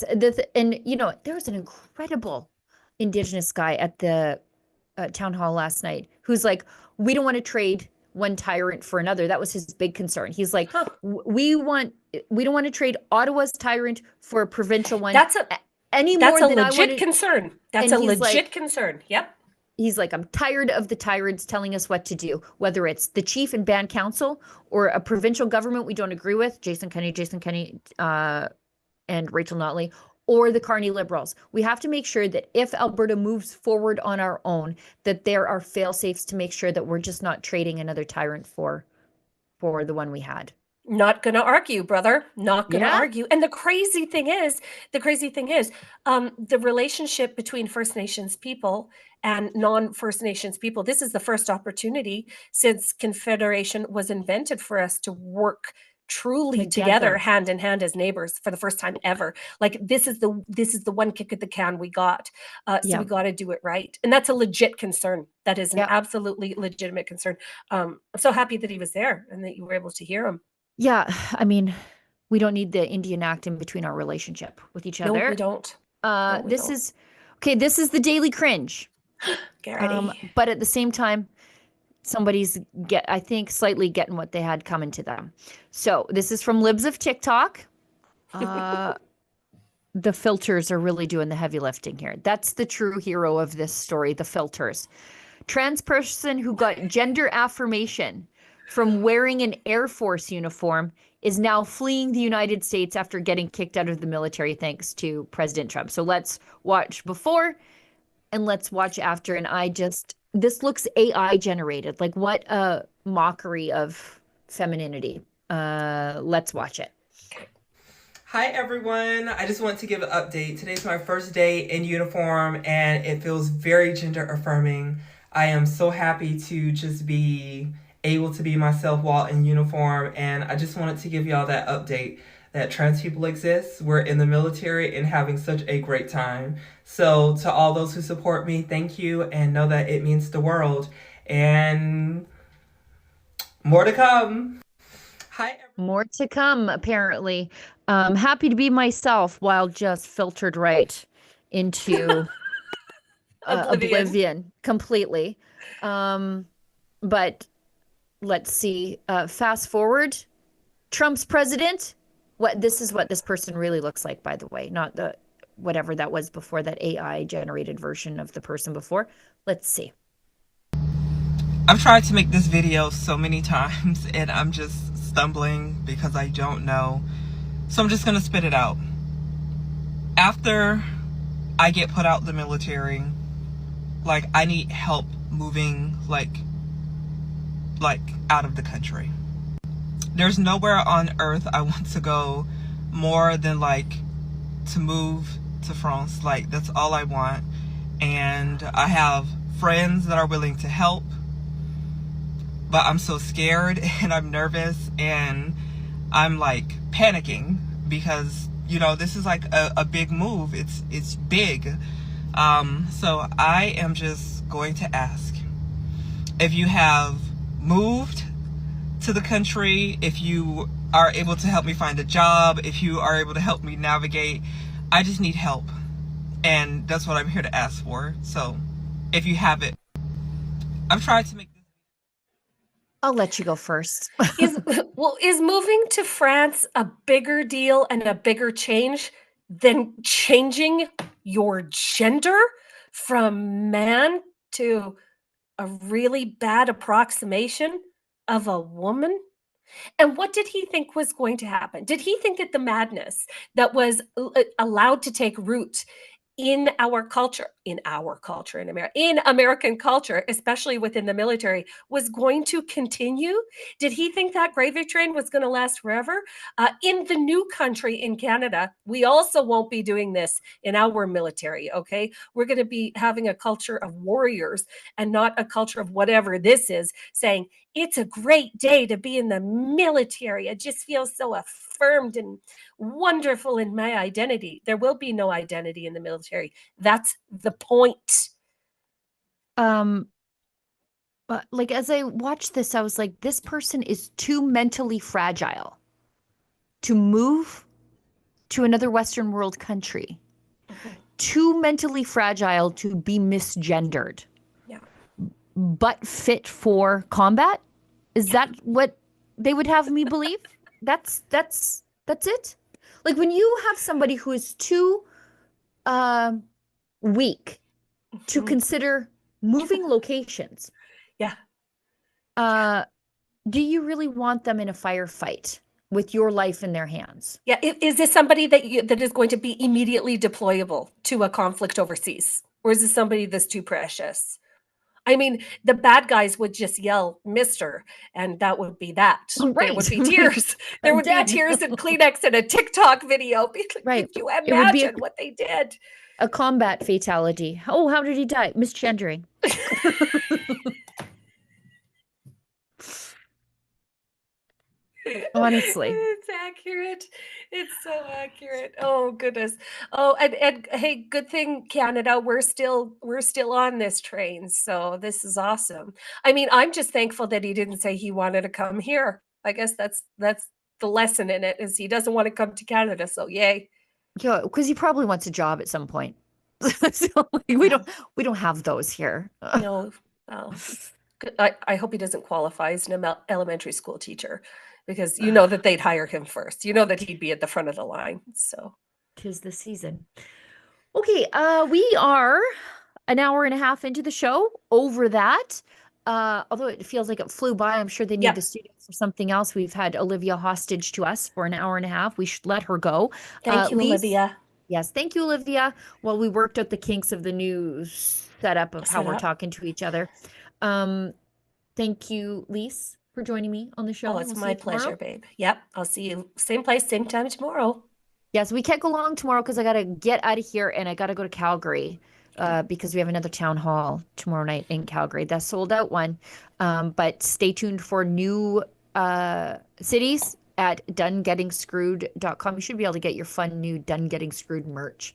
S1: And there was an incredible Indigenous guy at the town hall last night who's like, we don't want to trade one tyrant for another. That was his big concern. He's like, we don't want to trade Ottawa's tyrant for a provincial one.
S2: That's a legit concern. That's a legit concern. Yep.
S1: He's like, I'm tired of the tyrants telling us what to do, whether it's the chief and band council or a provincial government we don't agree with, Jason Kenney, and Rachel Notley, or the Carney Liberals. We have to make sure that if Alberta moves forward on our own, that there are fail-safes to make sure that we're just not trading another tyrant for the one we had.
S2: Not going to argue, brother. Not going to argue. And the crazy thing is, the relationship between First Nations people and non-First Nations people, this is the first opportunity since Confederation was invented for us to work truly together hand in hand as neighbors for the first time ever. Like, this is the one kick at the can we got. So we got to do it right. And that's a legit concern. That is an absolutely legitimate concern. I'm so happy that he was there and that you were able to hear him.
S1: Yeah. I mean, we don't need the Indian Act in between our relationship with each other.
S2: No, we don't.
S1: This is the daily cringe.
S2: Get ready.
S1: But at the same time, somebody's slightly getting what they had coming to them. So this is from Libs of TikTok. the filters are really doing the heavy lifting here. That's the true hero of this story, the filters. Trans person who got gender affirmation from wearing an Air Force uniform is now fleeing the United States after getting kicked out of the military thanks to President Trump. So let's watch before and let's watch after. And this looks AI generated. Like, what a mockery of femininity. Let's watch it.
S9: Hi everyone, I just want to give an update. Today's my first day in uniform and it feels very gender affirming. I am so happy to just be able to be myself while in uniform, and I just wanted to give y'all that update that trans people exist. We're in the military and having such a great time. So to all those who support me, thank you, and know that it means the world, and more to come. Hi.
S1: More to come, apparently. Happy to be myself while just filtered right into oblivion completely. But let's see. Fast forward. Trump's president. This is what this person really looks like, by the way, not the whatever that was before, that AI generated version of the person before. Let's see.
S9: I've tried to make this video so many times and I'm just stumbling because I don't know. So I'm just gonna spit it out. After I get put out the military, like, I need help moving like out of the country. There's nowhere on earth I want to go more than like to move to France. Like, that's all I want. And I have friends that are willing to help, but I'm so scared and I'm nervous and I'm like panicking because, you know, this is like a big move. It's big. So I am just going to ask if you have moved to the country, if you are able to help me find a job, if you are able to help me navigate. I just need help, and that's what I'm here to ask for. So if you have it, I've tried to make this.
S1: I'll let you go first.
S2: Is moving to France a bigger deal and a bigger change than changing your gender from man to a really bad approximation of a woman? And what did he think was going to happen? Did he think that the madness that was allowed to take root in our culture, in American culture, especially within the military, was going to continue? Did he think that gravy train was going to last forever? In the new country, in Canada, we also won't be doing this in our military, okay? We're going to be having a culture of warriors and not a culture of whatever this is, saying, it's a great day to be in the military. It just feels so affirmed and wonderful in my identity. There will be no identity in the military. That's the point.
S1: But like, as I watched this, I was like, this person is too mentally fragile to move to another Western world country. Too mentally fragile to be misgendered.
S2: Yeah.
S1: But fit for combat? Is that what they would have me believe? That's it? Like, when you have somebody who is too weak to consider moving locations.
S2: Yeah.
S1: Do you really want them in a firefight with your life in their hands?
S2: Yeah. Is this somebody that is going to be immediately deployable to a conflict overseas? Or is this somebody that's too precious? I mean, the bad guys would just yell, "Mister," and that would be that.
S1: Right.
S2: There would be tears. There would be tears and Kleenex and a TikTok video.
S1: Right.
S2: If you imagine what they did.
S1: A combat fatality. Oh, how did he die? Misgendering. Honestly.
S2: It's accurate. It's so accurate. Oh goodness. Oh, and hey, good thing, Canada, we're still on this train. So this is awesome. I mean, I'm just thankful that he didn't say he wanted to come here. I guess that's the lesson in it, is he doesn't want to come to Canada. So yay.
S1: Yeah, because he probably wants a job at some point. So, like, we don't have those here.
S2: No. Oh. I hope he doesn't qualify as an elementary school teacher, because you know that they'd hire him first. You know that he'd be at the front of the line. So
S1: 'Tis the season. Okay, we are an hour and a half into the show, over that. Although it feels like it flew by, I'm sure they need the studio for something else. We've had Olivia hostage to us for an hour and a half. We should let her go.
S2: Thank you,
S1: Lise,
S2: Olivia.
S1: yes, thank you, Olivia. Well, we worked out the kinks of the new setup of how we're talking to each other. Thank you, Lise, for joining me on the show.
S2: Oh, it's my pleasure, babe. Yep, I'll see you same place, same time tomorrow.
S1: Yes, we can't go long tomorrow because I got to get out of here and I got to go to Calgary because we have another town hall tomorrow night in Calgary. That's sold out one. But stay tuned for new cities at donegetingscrewed.com. You should be able to get your fun new Done Getting Screwed merch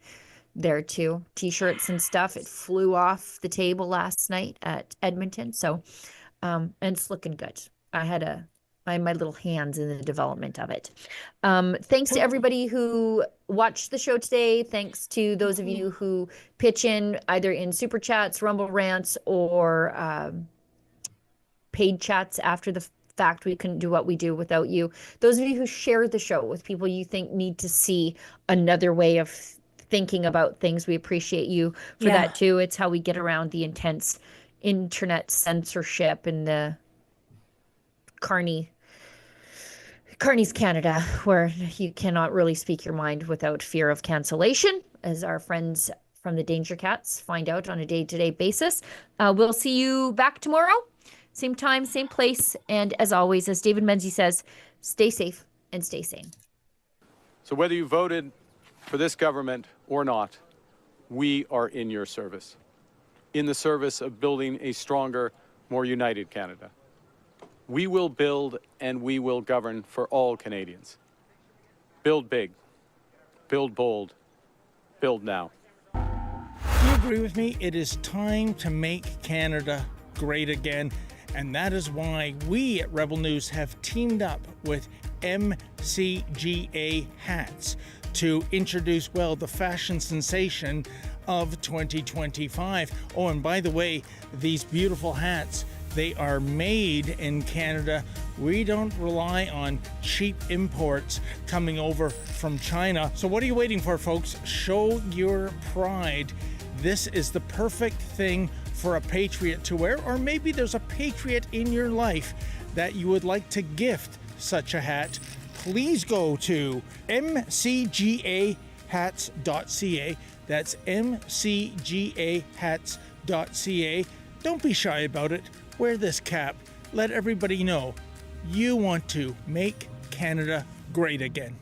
S1: there too. T-shirts and stuff. It flew off the table last night at Edmonton. So, and it's looking good. I had my little hands in the development of it. Thanks to everybody who watched the show today. Thanks to those of you who pitch in either in super chats, Rumble rants, or paid chats after the fact. We couldn't do what we do without you. Those of you who share the show with people you think need to see another way of thinking about things, we appreciate you for that too. It's how we get around the intense internet censorship and the Carney's Canada, where you cannot really speak your mind without fear of cancellation, as our friends from the Danger Cats find out on a day-to-day basis. We'll see you back tomorrow, same time, same place, and as always, as David Menzies says, stay safe and stay sane.
S10: So whether you voted for this government or not, we are in your service, in the service of building a stronger, more united Canada. We will build and we will govern for all Canadians. Build big, build bold, build now.
S3: Do you agree with me? It is time to make Canada great again. And that is why we at Rebel News have teamed up with MCGA hats to introduce, well, the fashion sensation of 2025. Oh, and by the way, these beautiful hats, they are made in Canada. We don't rely on cheap imports coming over from China. So what are you waiting for, folks? Show your pride. This is the perfect thing for a patriot to wear, or maybe there's a patriot in your life that you would like to gift such a hat. Please go to mcgahats.ca. That's mcgahats.ca. Don't be shy about it. Wear this cap. Let everybody know you want to make Canada great again.